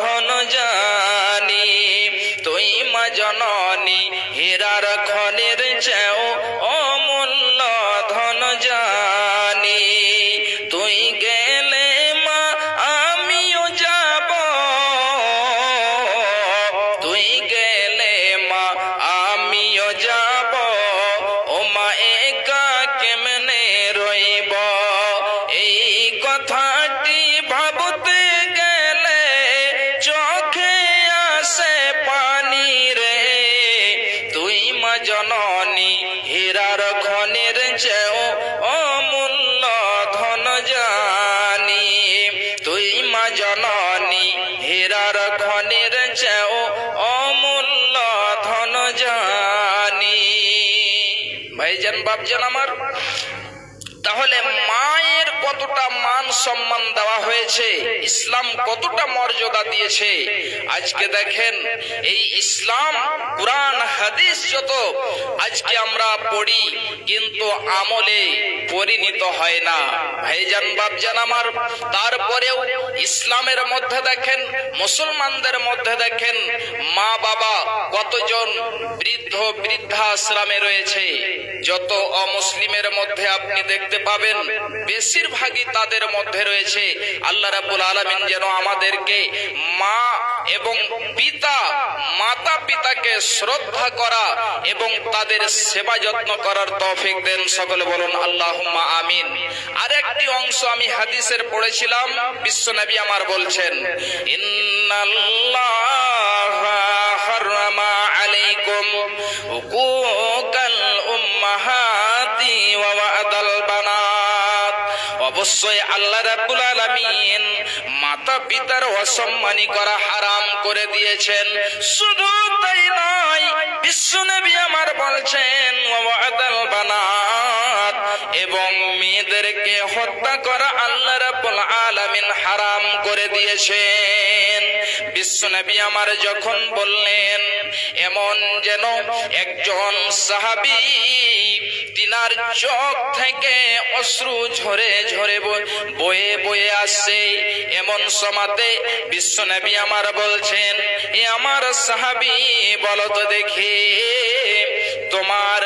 ধন জানি, তুই মা জননী হীরার খনির চেয়েও অমূল্য ধন জানি, তুই গেলে মা আমিও বাপজান আমার, তাহলে মায়ের কতটা মান সম্মান দেওয়া হয়েছে, ইসলাম কতটা মর্যাদা দিয়েছে। আজকে দেখেন এই ইসলাম কুরআন হাদিস যত আজকে আমরা পড়ি, কিন্তু আমলে পরিণত হয় না। ভাইজান বাপজান আমার, তারপরেও ইসলামের মধ্যে দেখেন, মুসলমানদের মধ্যে দেখেন মা বাবা কতজন বৃদ্ধ বৃদ্ধাশ্রমে রয়েছে। যত অমুসলিমের মধ্যে আপনি দেখতে পাবেন বেশিরভাগই তাদের মধ্যে রয়েছে। আল্লাহ রাব্বুল আলামিন যেন আমাদেরকে মা এবং মাতা পিতাকে শ্রদ্ধা করা এবং তাদের সেবা যত্ন করার তৌফিক দেন। সকলে বলুন আল্লাহুম্মা আমিন। আরেকটি অংশ আমি হাদিসের পড়েছিলাম, বিশ্বনবী আমার বলছেন, ইন্নাল্লাহা হারামা আলাইকুম হুকুকাল উম্মাহাতি ওয়া ওয়াদাল বানাত। অবশ্যই আল্লাহ রাব্বুল আলামিন মাতা পিতার অসম্মানী করা হারাম করে দিয়েছেন। শুধু তাই নয়, বিশ্বনবী আমার বলছেন ওয়া ওয়াদাল বানাত, এবং মেয়েদেরকে হত্যা করা আল্লাহ রাব্বুল আলামিন হারাম করে দিয়েছেন। বিশ্বনবী আমার যখন বললেন, এমন যেন একজন সাহাবী তিনার চোখ থেকে অশ্রু ঝরে ঝরে বয়ে বয়ে আসছে। এমন সময়তে বিশ্বনবী আমার বলছেন, এ আমার সাহাবী, বলো তো দেখি তোমার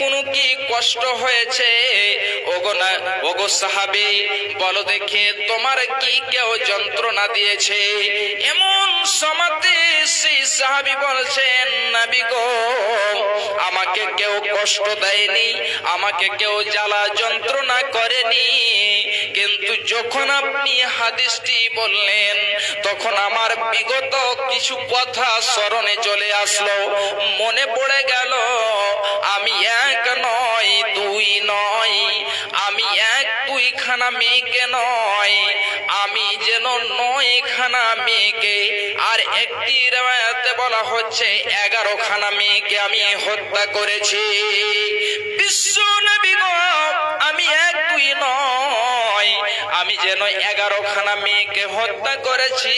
কোনো কি কষ্ট হয়েছে? ওগো সাহাবী, বলো দেখি তোমার কি কেউ যন্ত্রণা দিয়েছে? এমন সময়তে সেই সাহাবী বলছেন, নবী গো, আমাকে কেউ কষ্ট দেয়নি, আমাকে কেউ জ্বালা যন্ত্রণা করেনি, কিন্তু যখন আপনি হাদিসটি বললেন তখন আমার বিগত কিছু কথা স্মরণে চলে আসলো। মনে পড়ে গেল, আমি এক নয় দুই নয়, আমি এক দুইখানা মেয়েকে নয়, আমি যেন 9খানা মেয়েকে, আর একটি riwayate বলা হচ্ছে 11খানা মেয়েকে আমি হত্যা করেছি। বিশ্ব নবী গো, আমি এক দুই নয়, আমি যেন 11খানা মেয়েকে হত্যা করেছি।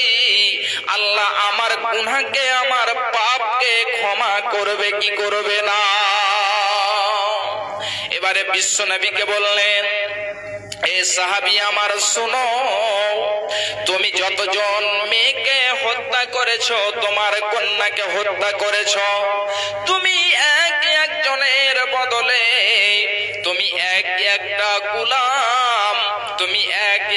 আল্লাহ আমার গুনাহকে, আমার পাপকে ক্ষমা করবে কি করবে না? এবারে বিশ্ব নবীকে বললেন, এ সাহাবী আমার শোনো, তুমি যতজন মেয়েকে হত্যা করেছো, তোমার কন্যাকে হত্যা করেছো, তুমি একজনের বদলে তুমি একটা গোলাম, তুমি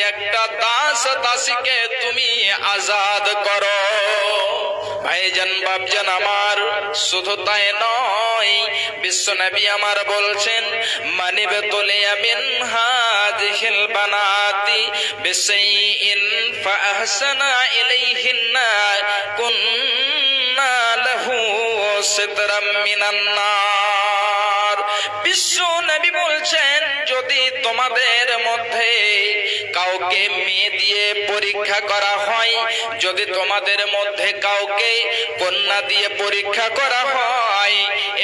একটা দাস দাসীকে তুমি আজাদ করো। ভাইজান বাপজান আমার, শুধু তাই নয়, বিশ্বনবী আমার বলছেন, মানিবে তুলিয়া মিন হাযিহিল বানাতি বিশাইইন ফাআহসানা ইলাইহিন্না কুন্না লাহু সিতরাম মিনান নার। বিশ্বনবী বলছেন, যদি তোমাদের মধ্যে কাউকে মেয়ে দিয়ে পরীক্ষা করা হয়, যদি তোমাদের মধ্যে কাউকে কন্যা দিয়ে পরীক্ষা করা হয়,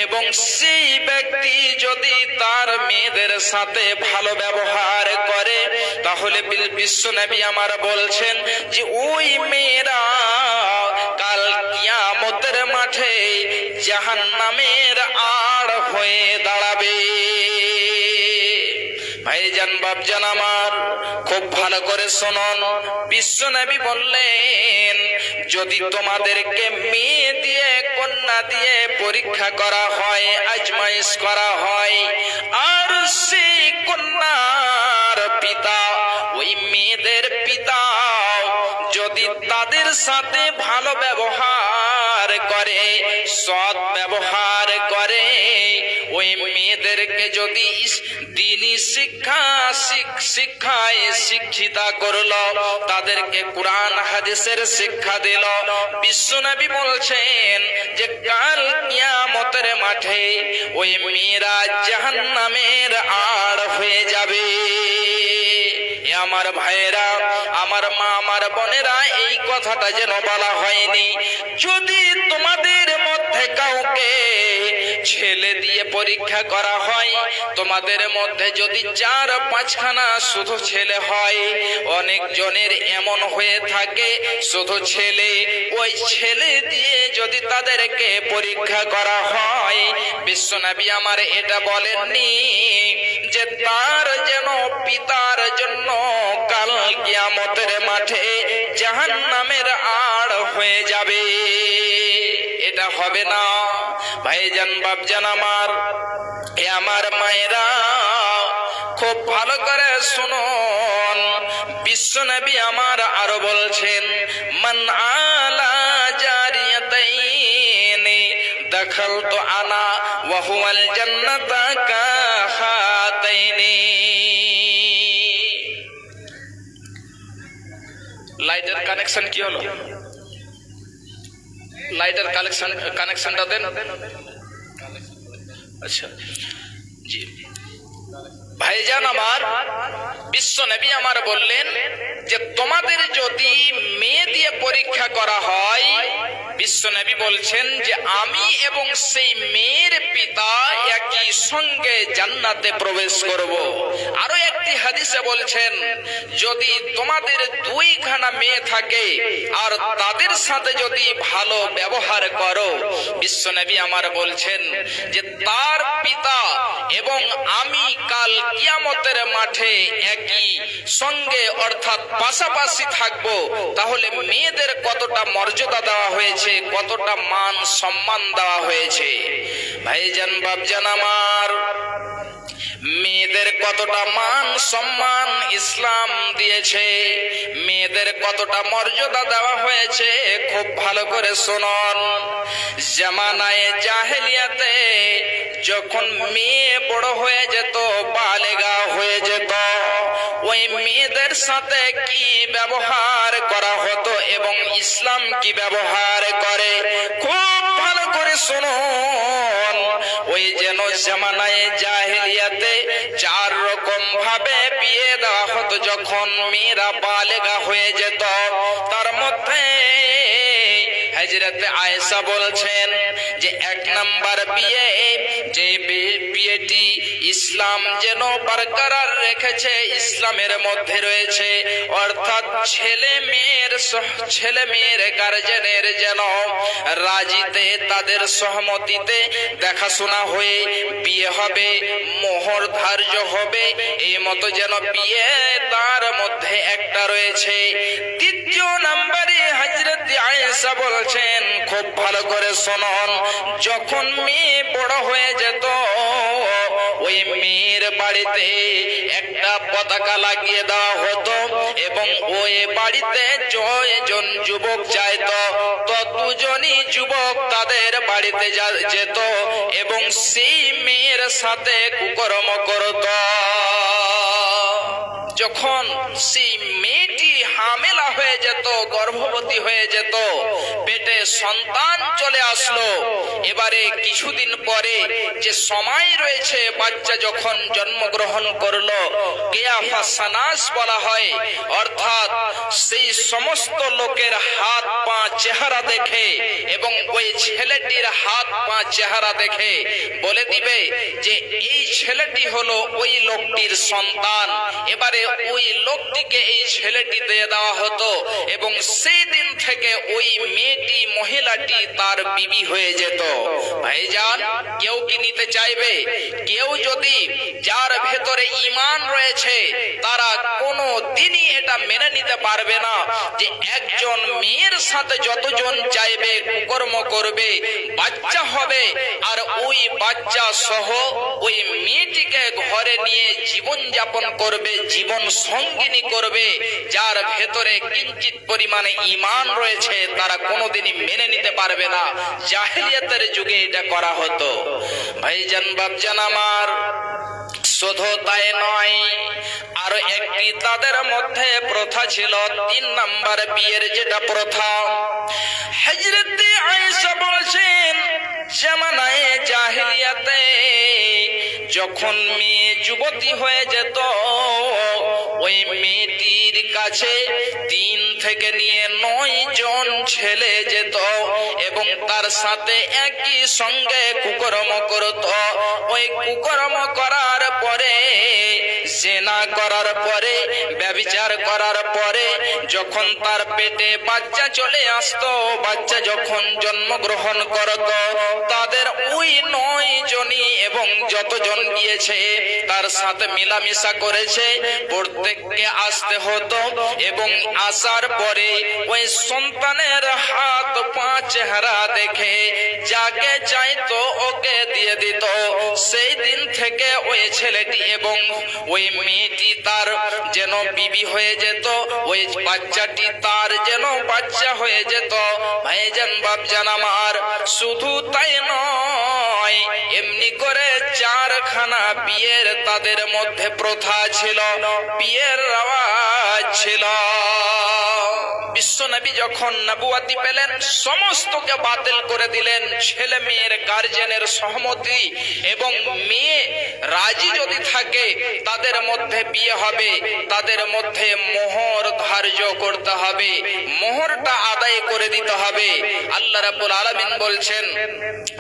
এবং সেই ব্যক্তি যদি তার মেয়েদের সাথে ভালো ব্যবহার করে, তাহলে বিশ্বনবী আমার বলছেন যে ওই মেয়েরা কাল কিয়ামতের মাঠে জাহান্নামের আড় হয়ে দাঁড়াবে। ভাইজান বাপজান আমার, খুব ভালো করে শুনুন, বিশ্বনবী বললেন, যদি তোমাদেরকে মেয়ে দিয়ে কন্যা দিয়ে পরীক্ষা করা হয়, আজমাইশ করা হয়, আর সেই কন্যার পিতা, ওই মেয়েদের পিতা যদি তাদের সাথে ভালো ব্যবহার করে, সৎ ব্যবহার করে, ওই মেয়েদেরকে যদি দ্বীনি শিক্ষায় শিক্ষিতা করলো, তাদেরকে কোরআন হাদিসের শিক্ষা দিল, বিশ্বনবী বলছেন যে কাল কিয়ামতের মাঠে ওই মেয়েরা জাহান্নামের আড় হয়ে যাবে। আমার ভাইয়েরা, আমার মা, আমার বোনেরা, এই কথাটা যেন বলা হয়নি। যদি তোমাদের মধ্যে কাউকে ছেলে দিয়ে পরীক্ষা করা হয়, তোমাদের মধ্যে যদি 4-5খানা শুধু ছেলে হয়, অনেক জনের এমন হয়ে থাকে শুধু ছেলে, ওই ছেলে দিয়ে যদি তাদেরকে পরীক্ষা করা হয়, বিশ্বনবী আমার এটা বলেননি যে তার যেন পিতার জন্য কাল কিয়ামতের মাঠে জাহান্নামের আড় হয়ে যাবে, এটা হবে না। ভাইজান বাপজান আমার, এ আমার মায়েরা খুব ভালো করে শুনুন, বিশ্বনবী আমার আরো বলছেন, মান আলা জারিয়াতাইনি দাখালতু আনা ওয়া হুয়াল জান্নাতা কাহাতাইনি। লাইটের কানেকশন কি হলো? লাইটের কানেকশনটা দেন। আচ্ছা জি ভাইজান আমার, বিশ্বনবী আমার বললেন যে তোমাদের যদি মেয়ে দিয়ে পরীক্ষা করা হয়, বিশ্বনবী বলছেন যে আমি এবং সেই মেয়ের পিতা একই সঙ্গে জান্নাতে প্রবেশ করব। আরো একটি হাদিসে বলছেন, যদি তোমাদের 2খানা মেয়ে থাকে আর তাদের সাথে যদি ভালো ব্যবহার করো, বিশ্বনবী আমার বলছেন যে তার পিতা এবং আমি কাল কিয়ামতের মাঠে একই সঙ্গে অর্থাৎ পাশাপাশি থাকবো। তাহলে মেয়েদের কতটা মর্যাদা দেওয়া হয়েছে, কতটা মান সম্মান দেওয়া হয়েছে। ভাইজান বাপজান আমার, মেয়েদের কতটা মান সম্মান ইসলাম দিয়েছে, মেয়েদের কতটা মর্যাদা দেওয়া হয়েছে খুব ভালো করে শুনুন। জামানায়ে জাহেলিয়াতে যখন মেয়ে বড় হয়ে যেত, বালেগা হয়ে যেত, ওই মেয়েদের সাথে কি ব্যবহার করা হতো এবং ইসলাম কি ব্যবহার করে খুব ভালো করে শুনুন। ওই যেন জামানায়ে জাহেলিয়াতে 4 রকম ভাবে বিয়ে দেওয়া হতো যখন মেয়েরা বালেগা হয়ে যেত। তার মধ্যে হযরত আয়েশা বলছেন যে 1 নাম্বার বিয়ে, যে বিয়েটি ইসলাম যেন বরকরার রেখেছে, ইসলামের মধ্যে রয়েছে, অর্থাৎ ছেলে মেয়ের গার্জেনের যেন রাজিতে, তাদের সহমতিতে দেখাশোনা হয়ে বিয়ে হবে, মোহর ধার্য হবে, এই মতো যেন বিয়ে তার মধ্যে একটা রয়েছে। 3 নম্বরে হযরত আয়েশা বলছেন, খুব ভালো করে শুনুন, যখন মেয়ে বড় হয়ে যেত, ওই মেয়ের বাড়িতে একটা পতাকা লাগিয়ে দেওয়া হতো এবং ওই বাড়িতে যজন যুবক যাইত, ততজনই যুবক তাদের বাড়িতে যেত এবং সেই মেয়ের সাথে কুকর্ম করত। যখন সেই মেয়েটি হামেলা হয়ে যেত, গর্ভবতী হয়ে যেত, পেটে সন্তান চলে আসলো, এবারে কিছুদিন পরে যে সময় রয়েছে, বাচ্চা যখন জন্মগ্রহণ করলো, কিয়াফা সানাস বলা হয়, অর্থাৎ সেই সমস্ত লোকের হাত পা চেহারা দেখে এবং ওই ছেলেটির হাত পা চেহারা দেখে বলে দিবে যে এই ছেলেটি হলো ওই লোকটির সন্তান। এবারে ওই লোকটিকে এই ছেলেটি দিয়ে দেওয়া হতো এবং সেই দিন থেকে ওই মেয়েটি, মহিলাটি তার বিবি হয়ে যেত। ভাইজান, কেউ কি নিতে চাইবে? কেউ যদি, যার ভেতরে ঈমান রয়েছে, তারা কোনো দিনই এটা মেনে নিতে পারবে না যে একজন মেয়ের সাথে যতজন চাইবে কুকর্ম করবে, বাচ্চা হবে, আর ওই বাচ্চা সহ ওই মেয়েটিকে ঘরে নিয়ে জীবন যাপন করবে, জীবন সঙ্গিনী করবে, যার ভেতরে কিঞ্চিত পরিমাণে ঈমান রয়েছে, তারা কোনোদিনই মেনে নিতে পারবে না। জাহেলিয়াতের যুগে এটা করা হতো। ভাইজান বাপজান আমার, শুধু তাই নয়, আরো একটি তাদের মধ্যে প্রথা ছিল, 3 নাম্বার বিয়ের যেটা প্রথা। হযরত আয়েশা বলেছেন, জামানায়ে জাহেলিয়াতে যখন মেয়ে যুবতী হয়ে যেত, ওই মেয়েটির কাছে 3 থেকে নিয়ে 9 জন ছেলে যেত এবং তার সাথে একই সঙ্গে কুকর্ম করত। ওই কুকর্ম করার পরে, জিনা করার পরে, ব্যভিচার করার পরে যখন তার পেটে বাচ্চা চলে আসতো, বাচ্চা যখন জন্মগ্রহণ করত, তাদের ওই 9 জনই এবং যতজন গিয়েছে তার সাথে মিলামিশা করেছে, প্রত্যেককে আসতে হতো এবং আসার পরে ওই সন্তানের হাত পা চেহারা দেখে যাকে চাইতো ওকে দিয়ে দিত। সেই দিন থেকে ওই ছেলেটি এবং ওই মেয়েটি তার যেন বিবি হয়ে যেত, ওই বাচ্চাটি তার যেন বাচ্চা হয়ে যেত। ভাইজান বাপজান আমার, শুধু তাই নয়, এমনি করে 4খানা বিয়ের তাদের মধ্যে প্রথা ছিল, বিয়ের রেওয়াজ ছিল। বিশ্বনবী যখন নবুয়তি পেলেন, সমস্তকে বাতিল করে দিলেন। ছেলে মেয়ের গার্জেনের সহমতি এবং মেয়ে রাজি যদি থাকে তাদের মধ্যে বিয়ে হবে, তাদের মধ্যে মোহর ধার্য করতে হবে, মোহরটা আদায় করে দিতে হবে। আল্লাহ রাব্বুল আলামিন বলছেন,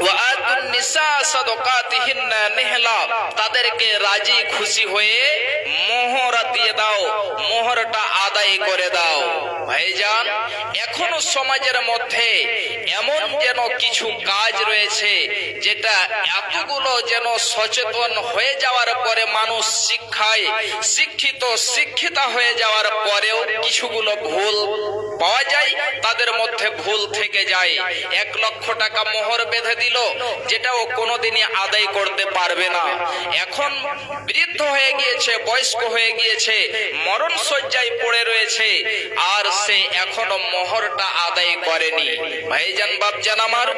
ওয়া আতুন নিসা সাদাকাতিহিন্না নিহলা, তাদেরকে রাজি খুশি হয়ে মোহর দিয়ে দাও, মোহরটা আদায় করে দাও। ভাইজান, এখনো সমাজের মধ্যে এমন যেন কিছু কাজ রয়েছে যেটা এতগুলো যেন সচেতন হয়ে যাওয়ার পরে মানুষ শিক্ষায় শিক্ষিতা হয়ে যাওয়ার পরেও কিছুগুলো ভুল পাওয়া যায়, তাদের মধ্যে ভুল থেকে যায়। 1 লক্ষ টাকা মোহর বেঁধে দিল, যেটাও কোনোদিনই আদায় করতে পারবে না। এখন বৃদ্ধ হয়ে গিয়েছে, বয়স্ক হয়ে গিয়েছে, মরণ শয্যায় পড়ে রয়েছে, আর সে এখনো মোহরটা আদায় করেনি। ভাইজান বাপজান আমার,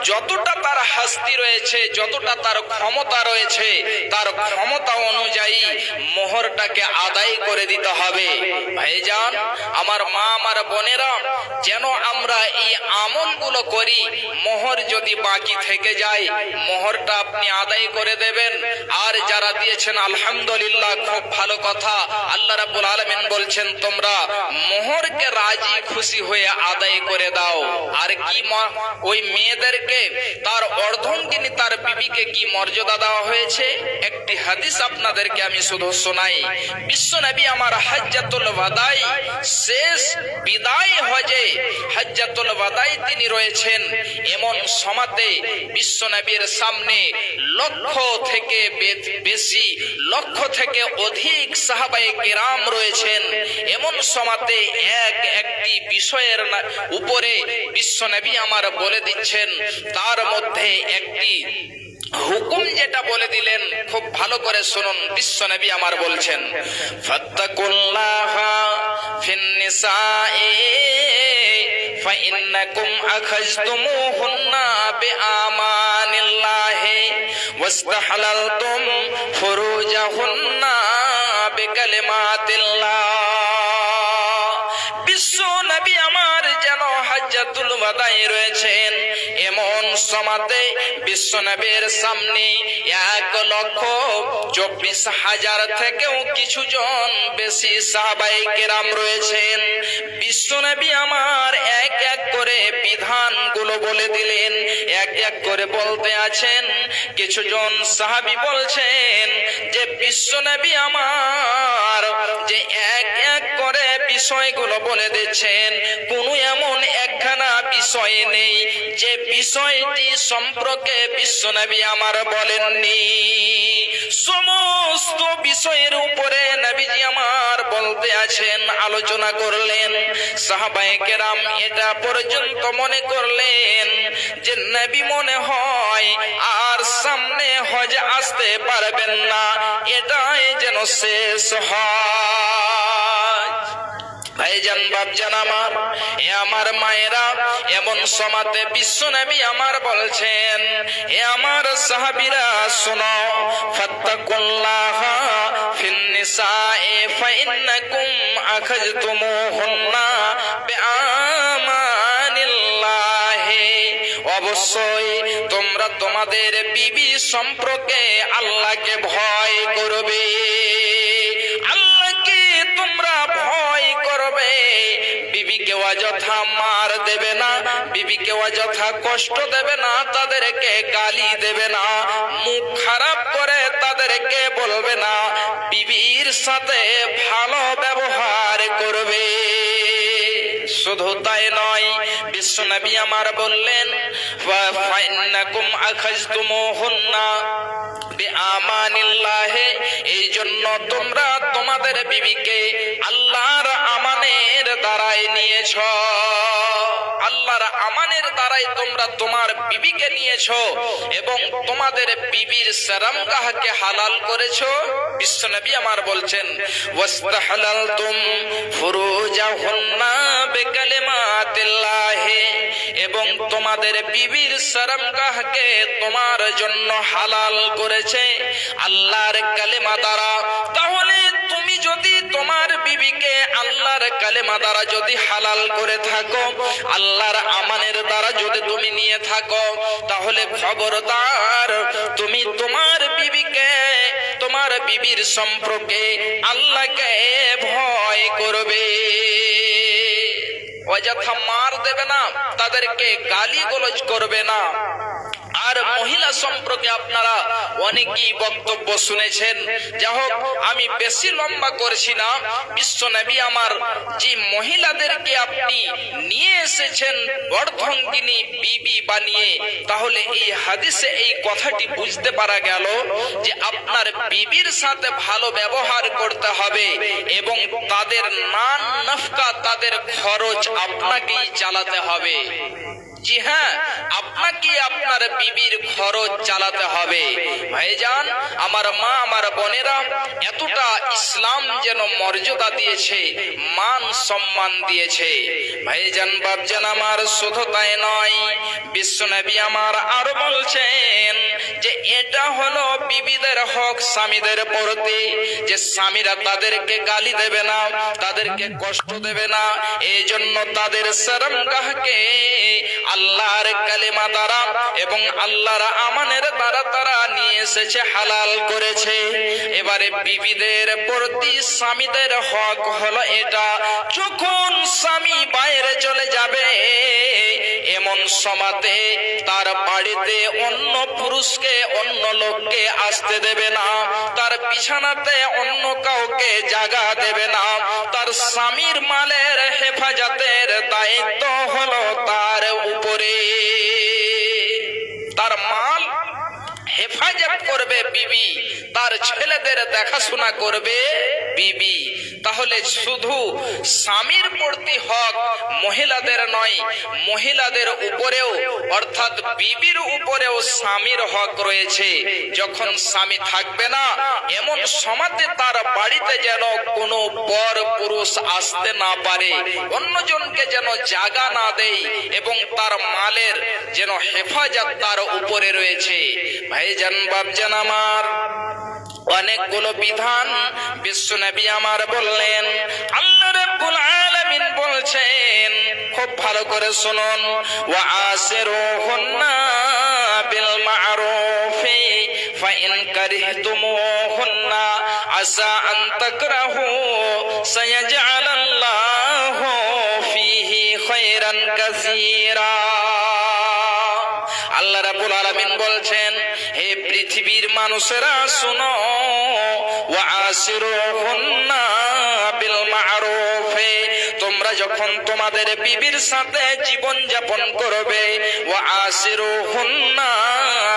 যতটা তার হাস্তি রয়েছে, যতটা তার ক্ষমতা রয়েছে, তার ক্ষমতা অনুযায়ী মোহরটাকে আদায় করে দিতে হবে। ভাইজান আমার, মা আমার বোনেরা, যেন আমরা এই আমলগুলো করি। মোহর যদি বাকি থেকে যায়, মোহরটা আপনি আদায় করে দেবেন। আর যারা দিয়েছেন আলহামদুলিল্লাহ, খুব ভালো কথা। আল্লাহ রাব্বুল আলামিন বলছেন, তোমরা মোহরকে রাজি খুশি হয়ে আদায় করে দাও। আর কি ওই মেয়েদেরকে তার অর্ধঙ্গিনী তার বিবিকে কি মর্যাদা দেওয়া হয়েছে, একটি হাদিস আপনাদেরকে আমি শুধু শোনাই। বিশ্বনবী আমার হজ্জাতুল ওয়াদাই, শেষ বিদায় হজে হজ্জাতুল ওয়াদাই তিনি রয়েছেন। এমন সময়তে বিশ্বনবীর সামনে লক্ষ থেকে বেশি, লক্ষ থেকে অধিক সাহাবায়ে কেরাম রয়েছেন। এমন সময়তে একটি বিষয়ের উপরে বিশ্বনবী আমার বলে দিচ্ছেন, তার মধ্যে একটি হুকুম যেটা বলে দিলেন, খুব ভালো করে শুনুন। বিশ্বনবী আমার বলছেন, ফাত্তাকুল্লাহা ফিন নিসাঈ ফাইন্নাকুম আখাযতুমুহুন্না বিআমানিল্লাহি ওয়াস্তাহলালতুম ফুরুজাহুন্না বিকালিমাতিল্লাহ। বিশ্বনবী আমার যেন হজ্জাতুল ওয়াদায় রয়েছেন। এমন সময়তে বিশ্বনবীর সামনে 1,24,000 থেকেও কিছু জন বেশি সাহাবায়ে কেরাম রয়েছেন। বিশ্বনবী আমার এক এক করে বিধানগুলো বলে দিলেন, এক এক করে বলতে আছেন। কিছু জন সাহাবী বলছেন যে বিশ্বনবী আমার যে এক এক করে বিষয়গুলো বলে দিচ্ছেন, কোনো এমন একখানা বিষয় নেই যে বিষয়টি সম্পর্কে বিশ্বনবী আমার বলেননি। সমস্ত বিষয়ের উপরে নবীজি আমার বলতে আছেন, আলোচনা করলেন। সাহাবায়ে কেরাম এটা পর্যন্ত মনে করলেন যে নবী মনে হয় আর সামনে হজ আসতে পারবেন না, এটাই যেন শেষ হজ। ভাইজান বাপজান আমার, এ আমার মায়েরা, এমন সময়তে বিশ্বনবী আমার বলছেন, এ আমার সাহাবীরা শোনো, ফাত্তাকুল্লাহা ফিন নিসাঈ ফাইন্নাকুম আখাযতুমুহুন্না বিআমানিল্লাহি, অবশ্যই তোমরা তোমাদের তোমাদের বিবি সম্পর্কে আল্লাহকে ভয় করবে, আল্লাহকে তোমরা ভয় করবে। বিবিকে অযথা মার দেবে না, বিবিকে অযথা কষ্ট দেবে না, তাদেরকে গালি দেবে না, মুখ খারাপ করে তাদেরকে বলবে না, বিবির সাথে ভালো ব্যবহার করবে। শুধু তাই নয়, বিশ্বনবী আমার বললেন ফাইন্নাকুম আখাযতুমুহুন্না বিআমানিল্লাহি, এই জন্য তোমরা তোমাদের বিবিকে আল্লাহর আমানের দ্বারাই নিয়েছ, আল্লাহর আমানের দ্বারাই তোমরা তোমার বিবিকে নিয়েছ এবং তোমাদের বিবির শরমগাহকে হালাল করেছো। বিশ্বনবী আমার বলছেন ওয়াস্তাহালালতুম ফুরুজাহুন্না বিকালিমাতিল্লাহি, এবং তোমাদের বিবির শরমগাহকে তোমার জন্য হালাল করেছে আল্লাহর কালেমা দ্বারা। তাহলে তুমি যদি তোমার বিবিকে আল্লাহর কালেমা দ্বারা যদি হালাল করে থাকো, আল্লাহর আমানের দ্বারা যদি তুমি নিয়ে থাকো, তাহলে খবরদার তুমি তোমার বিবিকে, তোমার বিবির সম্পর্কে আল্লাহকে ভয় করবে। অযথা মার দেবে না, তাদেরকে গালি গালাজ করবে না। আর মহিলা সম্পর্কে আপনারা অনেকেই বক্তব্য শুনেছেন, যা হোক আমি বেশি লম্বা করছি না। বিশ্বনবী আমার যে মহিলাদেরকে আপনি নিয়ে এসেছেন অর্ধাঙ্গিনী বিবি বানিয়ে, তাহলে এই হাদিসে এই কথাটি বুঝতে পারা গেল যে আপনার বিবির সাথে ভালো ব্যবহার করতে হবে এবং তাদের নান নফকা, তাদের খরচ আপনাকেই চালাতে হবে। জি হ্যাঁ, আপনাকে আপনার বিবির খরচ চালাতে হবে। ভাইজান, আমার মা, আমার বোনেরা, এতটা ইসলাম যেন মর্যাদা দিয়েছে, মান সম্মান দিয়েছে। ভাইজান, বাপজান আমার, শুধু তাই নয়, বিশ্বনবী আমার আরো বলছেন যে এটা হলো বিবিদের হক স্বামীদের প্রতি, যে স্বামীরা তাদেরকে গালি দেবে না, তাদেরকে কষ্ট দেবে না, এই জন্য তাদের শরমগাহকে আল্লাহর কালেমা দ্বারা এবং আল্লাহর আমানের দ্বারা তারা নিয়ে এসেছে, হালাল করেছে। এবারে বিবিদের প্রতি স্বামীদের হক হলো এটা, যখন স্বামী বাইরে চলে যাবে এমন সময়তে তার বাড়িতে অন্য পুরুষকে, অন্য লোককে আসতে দেবে না, তার বিছানাতে অন্য কাউকে জায়গা দেবে না। তার স্বামীর মালের হেফাজতের দায়িত্ব হলো তার উপরে, তার মাল হেফাজত করবে বিবি, তার ছেলেদের দেখাশোনা করবে বিবি। তাহলে শুধু স্বামীর প্রতি হক মহিলাদের নয়, মহিলাদের উপরেও অর্থাৎ বিবির উপরেও স্বামীর হক রয়েছে। যখন স্বামী থাকবে না এমন সময়তে তার বাড়িতে যেন কোনো পর পুরুষ আসতে না পারে, অন্যজনকে যেন জায়গা না দেয় এবং তার মালের যেন হেফাজত তার উপরে রয়েছে। ভাইজান, বাপজান আমার, অনেকগুলো বিধান বিশ্বনবী আমার বললেন। আল্লাহ রাব্বুল আলামিন বলছেন, খুব ভালো করে শুনুন, ওয়া আসিরুহুন্না বিল মা'রুফি ফাইন কারিহতুমুহুন্না আসা আন তাকরাহু সায়াজআলাল্লাহু ফীহি খায়রান কাসীরা। আল্লাহ রাব্বুল আলামিন বলছেন, হে পৃথিবীর মানুষেরা শুনো, ওয়া আসিরুহুন্না বিল মা'রুফে, তোমরা যখন তোমাদের বিবির সাথে জীবন যাপন করবে, ওয়া আসিরুহুন্না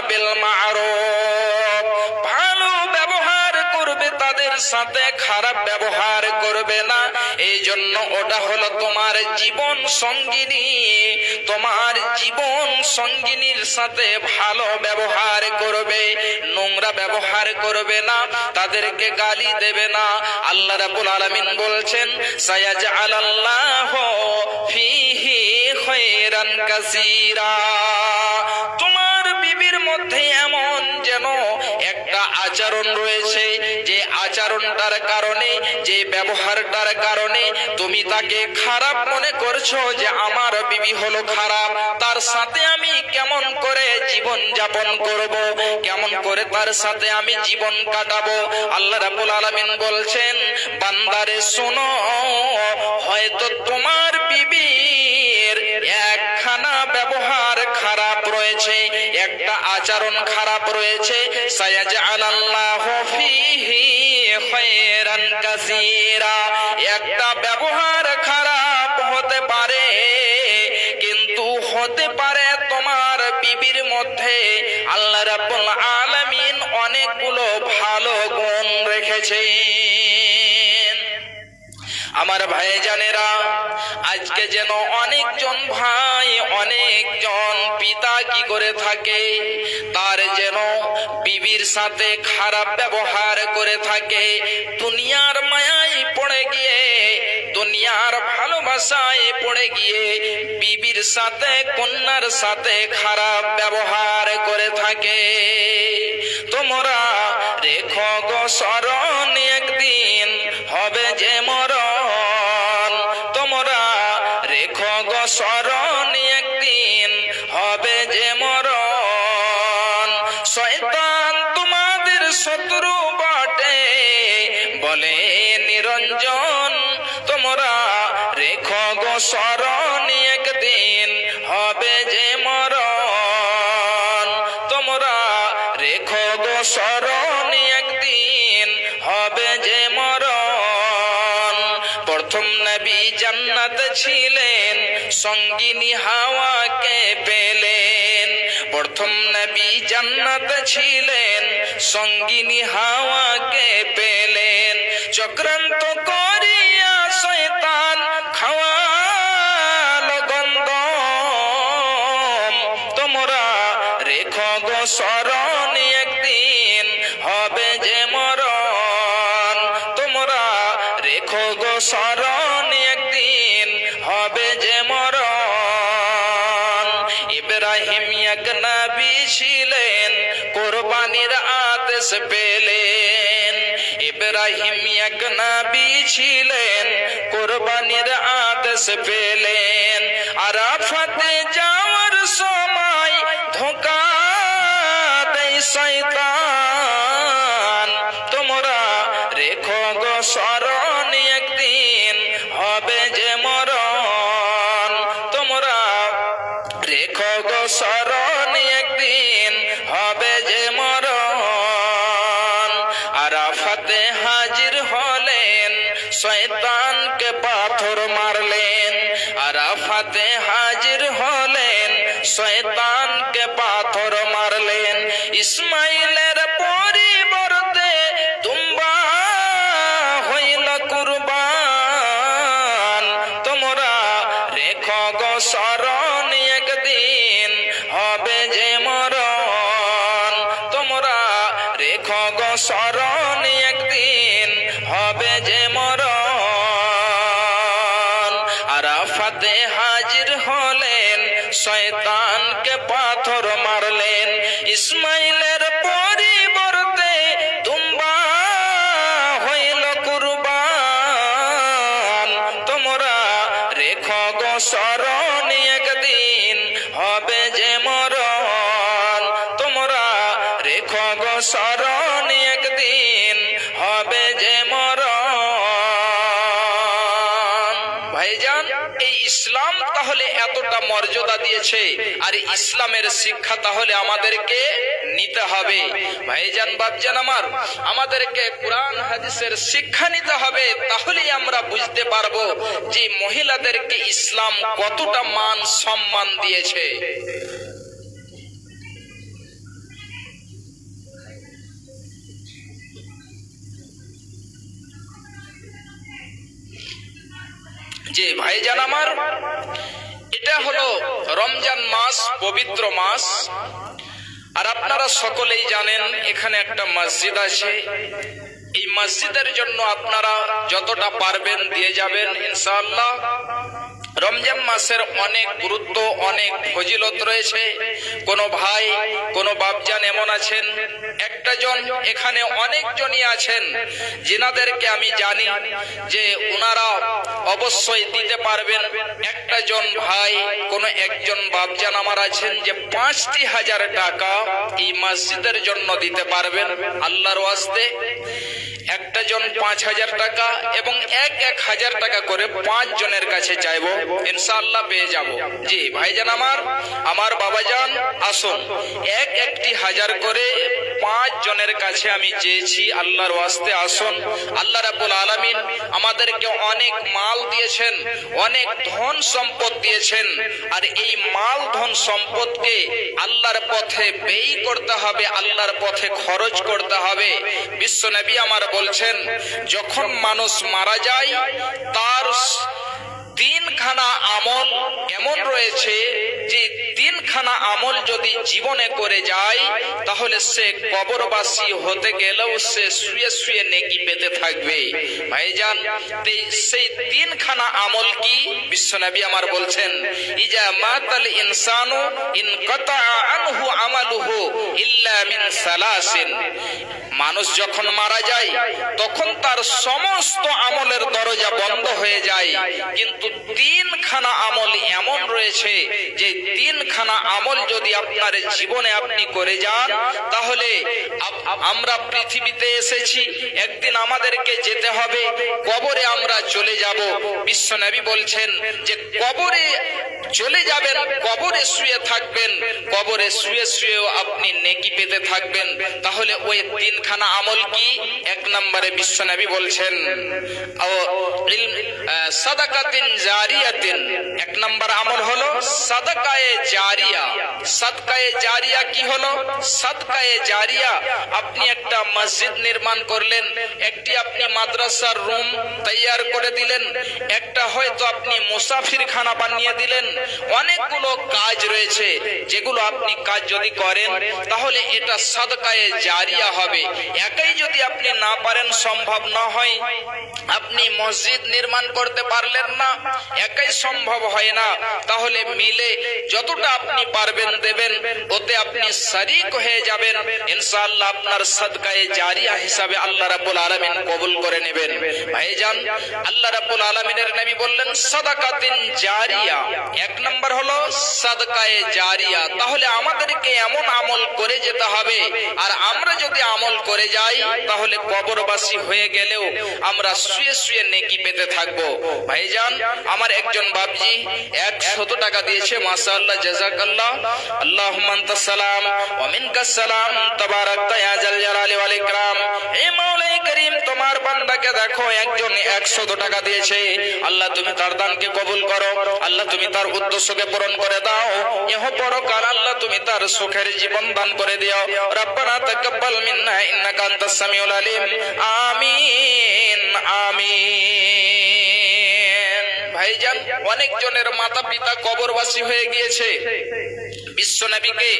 বিল মা'রুফ, ভালো ব্যবহার করবে তাদের সাথে, খারাপ ব্যবহার করবে না। এই জন্য ওটা হলো তোমার জীবন সঙ্গিনী, তোমার জীবন সঙ্গিনীর সাথে ভালো ব্যবহার করবে, নোংরা ব্যবহার করবে না, তাদেরকে গালি দেবে না। আল্লাহ রাব্বুল আলামিন বলছেন, সায়াজআলাল্লাহু ফীহি খায়রান কাসীরা। তোমার বিবির মধ্যে এমন যেন একটা আচার আচরণ রয়েছে, যে আচরণটার কারণে, যে ব্যবহারটার কারণে তুমি তাকে খারাপ মনে করছো, যে আমার বিবি হলো খারাপ, তার সাথে আমি কেমন করে জীবন যাপন করব, কেমন করে তার সাথে আমি জীবন কাটাবো। আল্লাহ রাব্বুল আলামিন বলছেন, বান্দারে শোনো, হয়তো তোমার বিবির একখানা ব্যবহার খারাপ রয়েছে, একটা আচরণ খারাপ রয়েছে, সায়াজআলাল্লাহু ফীহি খায়রান কাসীরা, একটা ব্যবহার খারাপ হতে পারে, কিন্তু হতে পারে তোমার বিবির মধ্যে আল্লাহ রাব্বুল আলামিন অনেকগুলো ভালো গুণ রেখেছেন। আমার ভাইজানেরা, আজকে যেন অনেকজন ভাই, অনেকজন পিতা কি করে থাকে, তার যেন বিবির সাথে খারাপ ব্যবহার করে থাকে, দুনিয়ার মায়ায় পড়ে গিয়ে, দুনিয়ার ভালোবাসায় পড়ে গিয়ে বিবির সাথে, কন্যার সাথে খারাপ ব্যবহার করে থাকে। তোমরা রেখো গো স্মরণ, একদিন হবে যে মরণ, তোমরা রেখো গো স্মরণ, একদিন হবে যে মরণ। শয়তান তোমাদের শত্রু বটে বলে নিরঞ্জন, তোমরা রেখো গো স্মরণ, একদিন হবে যে মরণ, তোমরা রেখো গো স্মরণ, একদিন হবে যে মরণ। প্রথম নবী জান্নাত ছিলেন, সঙ্গিনী হাওয়াকে পেলেন, প্রথম নবী জান্নাত ছিলেন, সঙ্গিনী হাওয়াকে পেলেন। চক্রান্ত করিয়া শয়তান খাওয়ালো গন্ধম, তোমরা রেখো গো স্মরণ, একদিন হবে যে মরণ, তোমরা রেখো গো স্মরণ, একদিন হবে যে মরণ। ইব্রাহিম এক নবী ছিলেন, কোরবানির আদেশ পেলেন, ইব্রাহিম এক নবী ছিলেন, কোরবানির আদেশ পেলেন। আরাফাতে যাওয়ার সময় ধোঁকা দেয় শয়তান, তোমরা রেখো গো স্মরণ, একদিন হবে যে মরণ, তোমরা রেখো গো স্মরণ, একদিন হবে যে মরণ। আরাফাতে হাজির হলেন, শয়তানকে পাথর মারলেন, আরাফাতে হাজির হলেন, শয়তানকে পাথর মারলেন। ইসমাইলের পরিবর্তে দুম্বা হইল কুরবান, তোমরা রেখো গো স্মরণ, একদিন হবে যে মরণ, তোমরা রেখো গো স্মরণ, একদিন হবে যে মরণ। আরাফাতে হাজির হলেন, শয়তানকে পাথর মারলেন। ইসমাইলের পরিবর্তে দুম্বা হইল কুরবান, তোমরা রেখো গো স্মরণ, একদিন হবে যে মরণ, তোমরা রেখো গো স্মরণ, একদিন হবে যে মরণ। ভাইজান, এই ইসলাম তাহলে এতটা মর্যাদা দিয়েছে, আর ইসলামের শিক্ষা তাহলে আমাদেরকে নিতে হবে। ভাইজান, বাপজান আমার, আমাদেরকে কোরআন হাদিসের শিক্ষা নিতে হবে, তাহলেই আমরা বুঝতে পারবো যে মহিলাদেরকে ইসলাম কতটা মান সম্মান দিয়েছে। যে ভাইজান আমার, এটা হলো রমজান মাস, পবিত্র মাস, আর আপনারা সকলেই জানেন এখানে একটা মসজিদ আছে, এই মসজিদের জন্য আপনারা যতটা পারবেন দিয়ে যাবেন ইনশাআল্লাহ। রমজান মাসের অনেক গুরুত্ব, অনেক ফজিলত রয়েছে। কোন ভাই, কোন বাপজান এমন আছেন, একটা জন এখানে অনেকজনই আছেন যিনাদেরকে আমি জানি যে ওনারা অবশ্যই দিতে পারবেন। একটা জন ভাই, কোন একজন বাপজান আমার আছেন যে ৫,০০০ টাকা এই মসজিদের জন্য দিতে পারবেন আল্লাহর ওয়াস্তে। একটা জন ৫,০০০ টাকা এবং ১,০০০ টাকা করে ৫ জনের কাছে চাইবো, ইনশাআল্লাহ পেয়ে যাব। জি ভাইজান আমার বাবাজান আসুন, একটি হাজার করে ৫ জনের কাছে আমি চেয়েছি আল্লাহর ওয়াস্তে। আসুন, আল্লাহ রাব্বুল আলামিন আমাদেরকে অনেক মাল দিয়েছেন, অনেক ধন সম্পদ দিয়েছেন, আর এই মাল ধন সম্পদকে আল্লাহর পথে ব্যয় করতে হবে, আল্লাহর পথে খরচ করতে হবে। বিশ্বনবী আমার বলছেন, যখন মানুষ মারা যায় তার ৩খানা আমল এমন রয়েছে যে ৩খানা আমল যদি জীবনে করে যায় তাহলে সে কবরবাসী হতে গেলেও সে শুয়ে শুয়ে নেকি পেতে থাকবে। ভাইজান, সেই ৩খানা আমল কি? বিশ্বনবী আমার বলছেন, ইজা মাতাল ইনসানু ইনকাতা আনহু আমালুহু ইল্লা মিন সালাসিন। মানুষ যখন মারা যায় তখন তার সমস্ত আমলের দরজা বন্ধ হয়ে যায়, কিন্তু ৩খানা আমল এমন রয়েছে যে ৩খানা আমল যদি আপনার জীবনে আপনি করে যান তাহলে আমরা পৃথিবীতে এসেছি, একদিন আমাদেরকে যেতে হবে, কবরে আমরা চলে যাব। বিশ্বনবী বলছেন যে কবরে চলে যাবেন, কবরে শুয়ে থাকবেন, কবরে শুয়ে শুয়েও আপনি নেকি পেতে থাকবেন। তাহলে ওই ৩খানা আমল কি? ১ নম্বরে বিশ্বনবী বলছেন সাদাকাতিন জারিয়াতিন। ১ নম্বর আমল হলো সাদাকায়ে জারিয়া। সাদকায়ে জারিয়া কি হলো? সাদকায়ে জারিয়া, আপনি একটা মসজিদ নির্মাণ করলেন, একটি আপনি মাদ্রাসার রুম তৈয়ার করে দিলেন, একটা হয়তো আপনি মুসাফিরখানা বানিয়ে দিলেন। অনেকগুলো কাজ রয়েছে যেগুলো আপনি কাজ যদি করেন তাহলে এটা সাদকায়ে জারিয়া হবে। একাই যদি আপনি না পারেন, সম্ভব না হয়, আপনি মসজিদ নির্মাণ করতে পারলেন না, একাই সম্ভব হয় না, তাহলে মিলে যতটা আপনি পারবেন দেবেন, ওতে আপনি শরীক হয়ে যাবেন। ইনশাআল্লাহ আপনার সাদকায়ে জারিয়া হিসাবে আল্লাহ রাব্বুল আলামিন কবুল করে নেবেন। ভাইজান, আল্লাহ রাব্বুল আলামিনের নবী বললেন সাদাকাতিন জারিয়া। ১ নম্বর হলো সাদকায়ে জারিয়া। তাহলে আমাদেরকে এমন আমল করে যেতে হবে, আর আমরা যদি আমল করে যাই তাহলে কবরবাসী হয়ে গেলেও আমরা শুয়ে শুয়ে নেকি পেতে থাকবো। ভাইজান, আমার একজন বাপজি ১০০ টাকা দিয়েছে, মাশাআল্লাহ, জাযাকাল্লাহ। আল্লাহুম্মা আনতাস সালাম ওয়া মিনকাস সালাম, তাবারাকতা ইয়া জাল জালালি ওয়াল ইকরাম। হে মাওলাই করিম, তোমার বান্দাকে দেখো, একজন ১০০ টাকা দিয়েছে। আল্লাহ তুমি তার দানকে কবুল করো, আল্লাহ তুমি তার উদ্দেশ্যকে পূরণ করে দাও, ইহ পরকাল আল্লাহ তুমি তার সুখের জীবন দান করে দিও। রব্বানা তাকাব্বাল মিন্না ইন্নাকা আনতাস সামিউল আলিম। আমিন আমিন। ভাইজান, অনেক জনের মাতা পিতা কবরবাসী হয়ে গিয়েছে। বিশ্বনবীকে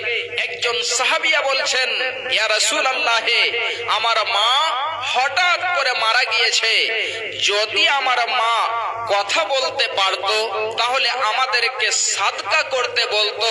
একজন সাহাবিয়া বলছেন, ইয়া রাসূলুল্লাহ, আমার মা হঠাৎ করে মারা গিয়েছে, যদি আমার মা কথা বলতে পারতো তাহলে আমাদেরকে সাদকা করতে বলতো।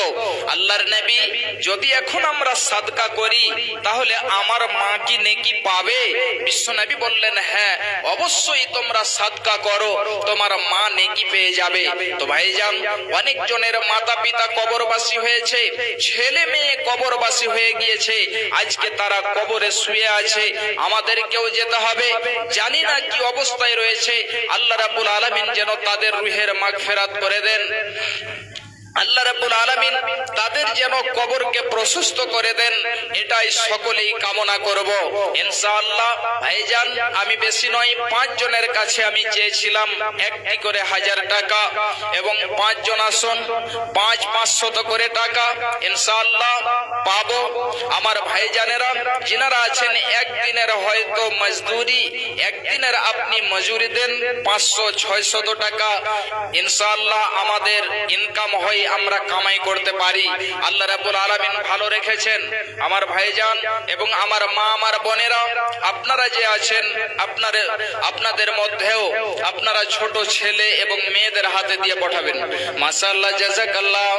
আল্লাহর নবী, যদি এখন আমরা সাদকা করি তাহলে আমার মা কি নেকি পাবে? বিশ্বনবী বললেন, হ্যাঁ, অবশ্যই তোমরা সাদকা করো, তোমার মা নেকি পেয়ে যাবে। তো ভাইজান, অনেক জনের মাতা পিতা কবরবাসী হয়েছে, ছেলে মেয়ে কবরবাসী হয়ে গিয়েছে, আজকে তারা কবরে শুয়ে আছে, আমাদেরকেও যেতে হবে। জানি না কি অবস্থায় রয়েছে, আল্লাহ রাব্বুল আলামিন যেন তাদের রুহের মাগফিরাত করে দেন। আল্লাহ রাব্বুল আলামিন তাদের যেন কবরকে প্রশস্ত করে দেন, এটাই সকলেই কামনা করব ইনশাআল্লাহ। ভাইজান, আমি বেশি নয়, ৫ জনের কাছে আমি চেয়েছিলাম একটি করে ১০০০ টাকা, এবং ৫ জন আসুন, ৫00 করে টাকা ইনশাআল্লাহ পাবো। আমার ভাইজানেরা যিনারা আছেন, একদিনের হয়তো মজদুরি, একদিনের আপনি মজুরি দেন ৫০০-৬০০ টাকা, ইনশাআল্লাহ আমাদের ইনকাম হয় আমরা কামাই করতে পারি। আল্লাহ রাব্বুল আলামিন ভালো রেখেছেন। আমার ভাইজান এবং আমার মা, আমার বোনেরা, আপনারা যে আছেন, আপনাদের মধ্যেও আপনারা ছোট ছেলে এবং মেয়েদের হাতে দিয়ে পাঠাবেন। মাশাআল্লাহ, জাযাকাল্লাহ।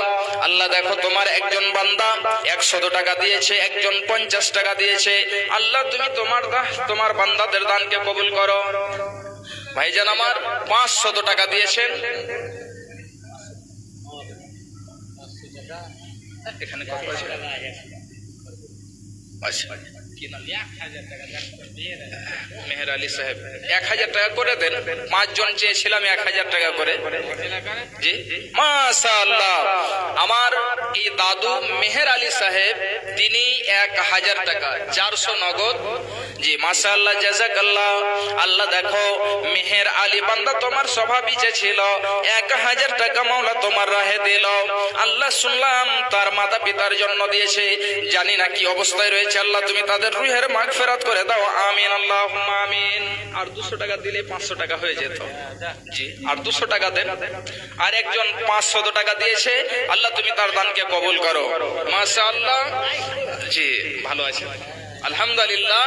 আল্লাহ দেখো তোমার একজন বান্দা 100 টাকা দিয়েছে, একজন 50 টাকা দিয়েছে। আল্লাহ তুমি তোমার বান্দাদের দানকে কবুল করো। ভাইজান আমার 500 টাকা দিয়েছেন। এখানে কত আছে? আচ্ছা, কি নাম? মেহের আলী সাহেব 1000 টাকা করে দেন। 5 জন চেয়েছিলাম 1000 টাকা করে। জি, মাশাআল্লাহ। আমার এই দাদু মেহের আলী সাহেব তিনি 1000 টাকা, 400 নগদ। জি, মাশাআল্লাহ, জাযাকাল্লাহ। আল্লাহ দেখো মেহের আলী বান্দা তোমার স্বভাবই যে ছিল 1000 টাকা মাওলা তোমার রাহে দিল। আল্লাহ শুনলাম তার মাতা পিতার জন্য দিয়েছে, জানি না কি অবস্থায় রয়েছে। আল্লাহ তুমি তাদের রুহের মাগফিরাত করে দাও, আমিন, আল্লাহুম্মা আমিন। আর 200 টাকা দিলে 500 টাকা হয়ে যেত। জি, আর 200 টাকা দেন। আর একজন 500 টাকা দিয়েছে, আল্লাহ তুমি তার দানকে কবুল করো। মাশাআল্লাহ। জি, ভালো আছে, আলহামদুলিল্লাহ।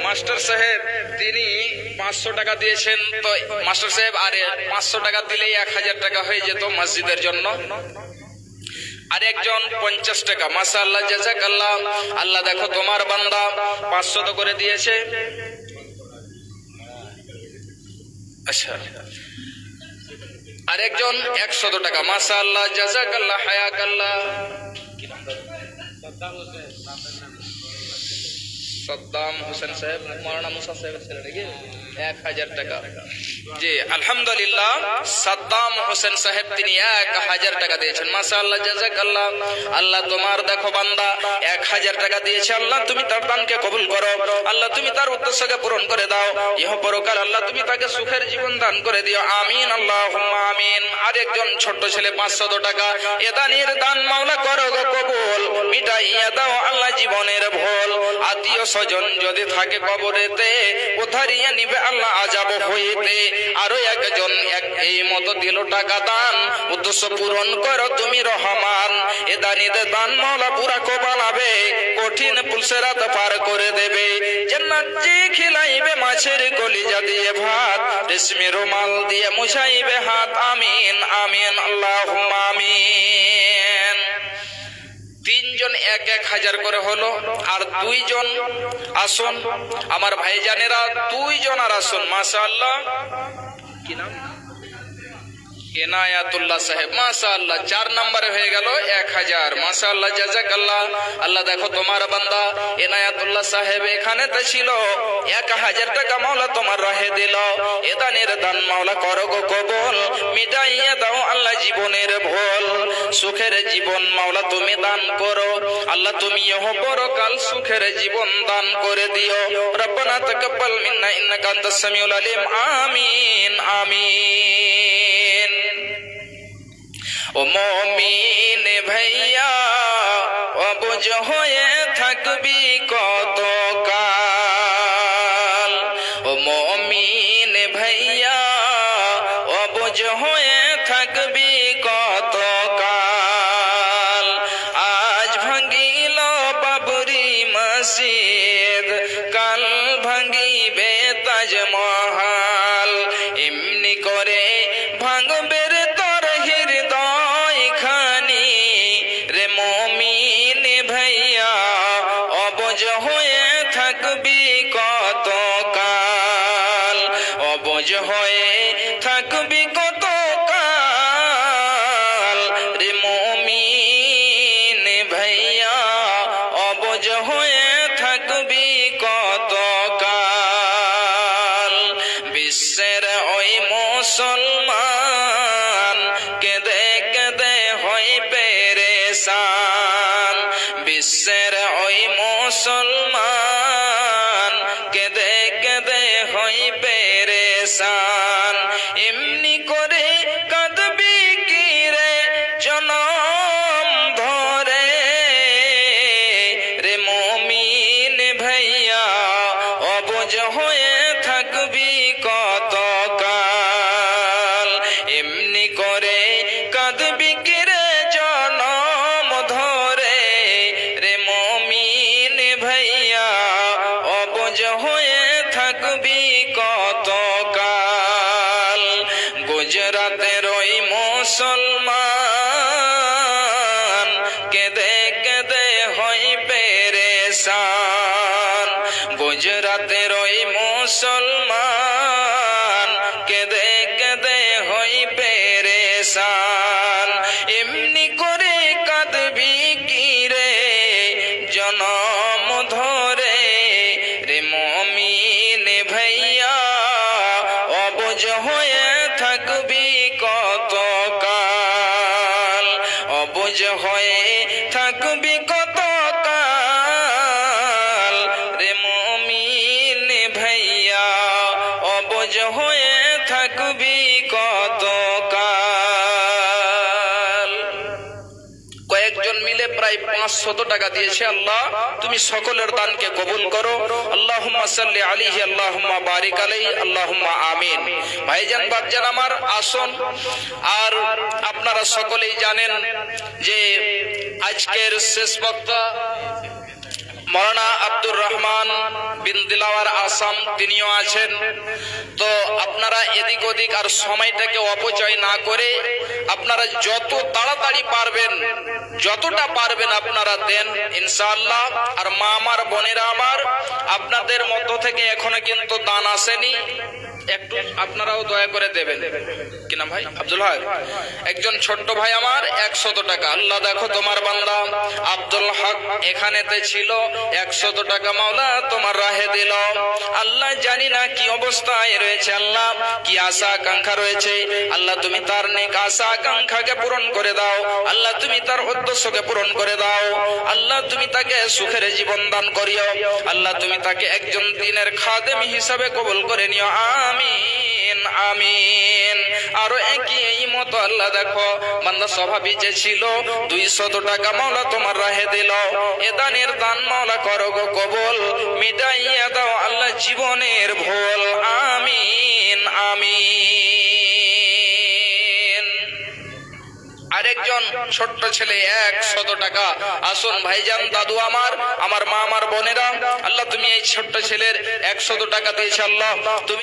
মাস্টার সাহেব তিনি 500 টাকা দিয়েছেন। তো মাস্টার সাহেব আরে 500 টাকা দিলেই 1000 টাকা হয়ে যেত মসজিদের জন্য। আর একজন 50 টাকা, মাশাআল্লাহ, জাযাকাল্লাহ। আল্লাহ দেখো তোমার বান্দা 500 করে দিয়েছে। আচ্ছা, আর একজন 100 টাকা, মাশাআল্লাহ, জাযাকাল্লাহ, হায়াকাল্লাহ। সাদ্দাম হোসেন সাহেব, মাওলানা মুসা সাহেবের ছেলে নাকি? 1000 টাকা। জি, আলহামদুলিল্লাহ। সাদ্দাম হোসেন সাহেব তিনি 1000 টাকা দিয়েছেন। মাশাআল্লাহ, জাযাকাল্লাহ। আল্লাহ তোমার দেখো বান্দা 1000 টাকা দিয়েছে। আল্লাহ তুমি তার দানকে কবুল করো। আল্লাহ তুমি তার উদ্দেশ্যকে পূরণ করে দাও। ইহ পরকাল আল্লাহ তুমি তাকে সুখের জীবন দান করে দিও, আমিন, আল্লাহুম্মা আমিন। আর একজন ছোট্ট ছেলে 500 টাকা, এ দানের দান মাওলা করো গো কবুল, মিটাইয়া দাও আল্লাহ জীবনের ভুল। আত্মীয় স্বজন যদি থাকে কবরেতে, উদ্ধারিয়া নিবে আল্লাহ আযাব হইতে। আরো একজন এই মতো দিল টাকা দান, উদ্দেশ্য পূরণ করো তুমি রহমান। এ দানিদের দান মাওলা পুরা কবালাবে, কঠিন পুলসেরাত পার করে দেবে। জান্নাত যে খিলাইবে মাছের কলিজা দিয়ে ভাত, রেশমি রুমাল দিয়ে মুছাইবে হাত, আমিন, আমিন, আল্লাহুম্মা আমিন। 3 জন 1000 করে হলো। আর 2 জন আসুন আমার ভাইজানেরা, 2 জন আর আসুন। মাশাআল্লাহ, কি নাম? এনায়াতুল্লাহ সাহেব, মাশাআল্লাহ, 4 নম্বরে হয়ে গেল 1000। মাশাআল্লাহ, জাযাকাল্লাহ। আল্লাহ দেখো তোমার বান্দা এনায়াতুল্লাহ সাহেব এখানে তো ছিল, 1000 টাকা মাওলা তোমার রাহে দিল। এ দানের দান মাওলা করো গো কবুল, মিটাইয়া দাও আল্লাহ জীবনের ভুল। সুখের জীবন মাওলা তুমি দান করো। আল্লাহ তুমি ইহ পরকাল সুখের জীবন দান করে দিও। রব্বানা তাকাব্বাল মিন্না ইন্নাকা আনতাস সামিউল আলিম, আমিন, আমিন। ও মুমিন ভাইয়া, অবুঝ হয়ে থাকবি কত কাল। ও মুমিন ভাইয়া, অবুঝ হয়ে থাকবি কত কাল। আজ ভাঙিল বাবরি মসজিদ, কাল ভাঙিবে তাজমহল। এমনি করে ভাঙবে রে তোর হৃদয় খানি, রে মুমিন ভাইয়া, অবুঝ হয়ে থাকবি কত কাল। অবুঝ হয়ে থাকবি কত কাল, রে মুমিন ভাইয়া, অবুঝ হয়ে থাকবি কত কাল। বিশ্বের ওই মুসলমান কেঁদে কেঁদে হই পেরেশান। বিশ্বের ওই মুসলমান কেঁদে কেঁদে হই পেরেশান। এমনি করে কাঁদবি কি রে জনম ধরে, রে মুমিন ভাইয়া, অবুঝ হয়ে থাকবি কত কাল। এমনি করে কাঁদবি রাতের ওই মুসলমান কেঁদে কেঁদে হই পেরেশান গুজরাতের ওই মুসলমান কেঁদে কেঁদে হই পেরেশান এমনি করে কাঁদবি কি রে জনম ধরে রে মুমিন ভাইয়া অবুঝ হয়ে থাকবি কতকাল অবুঝ হয়ে থাকবি কতকাল রে মুমিন ভাইয়া অবুঝ হয়ে থাকবি কতকাল। কয়েকজন মিলে প্রায় 500 টাকা দিয়েছে। আল্লাহ তুমি সকলের দানকে কবুল করো। আল্লাহুম্মা সাল্লি আলাইহি আল্লাহুম্মা বারিক আলাইহি আল্লাহুম্মা আমিন। ভাইজান বাপজান আমার আসুন, আর আপনারা সকলেই জানেন যে আজকের শেষ বক্তা মৌলানা আব্দুর রহমান বিন দিলাওয়ার আসাম তিনিও আছেন। তো আপনারা এদিক ওদিক আর সময়টাকে অপচয় না করে আপনারা যত তাড়াতাড়ি পারবেন যতটা পারবেন আপনারা দেন ইনশাআল্লাহ। আর মা আমার বোনেরা আমার, আপনাদের মধ্য থেকে এখনো কিন্তু দান আসেনি, একটু আপনারাও দয়া করে দেবেন। কি নাম ভাই? আব্দুল হক। একজন ছোট্ট ভাই আমার 100 টাকা। আল্লাহ দেখো তোমার বান্দা আব্দুল হক এখানেতে ছিল, 100 টাকা মাওলা তোমার রাহে দিল। আল্লাহ জানি না কি অবস্থায় রয়েছে, আল্লাহ কি আশা আকাঙ্ক্ষা রয়েছে, আল্লাহ তুমি তার নেক আশা আকাঙ্ক্ষাকে পূরণ করে দাও। আল্লাহ তুমি তার উদ্দেশ্যকে পূরণ করে দাও। আল্লাহ তুমি তাকে সুখের জীবন দান করিও। আল্লাহ তুমি তাকে একজন দ্বীনের খাদেম হিসাবে কবুল করে নিও। আমিন আমিন। আরো একই এই মতো আল্লাহ দেখো বান্দা স্বভাবী যে ছিল 200 টাকা মাওলা তোমার রাহে দিল। এ দানের দান মাওলা করো গো কবুল, মিটাইয়া দাও আল্লাহ জীবনের ভুল। আমিন আমিন। আরেকজন ছোট্ট ছেলে 100 টাকা। আসুন ভাইজান দাদু আমার, আমার মা আমার বোনেরা, আল্লাহ তুমি এই ছোট্ট ছেলের 100 টাকা দিয়েছ। আল্লাহ তুমি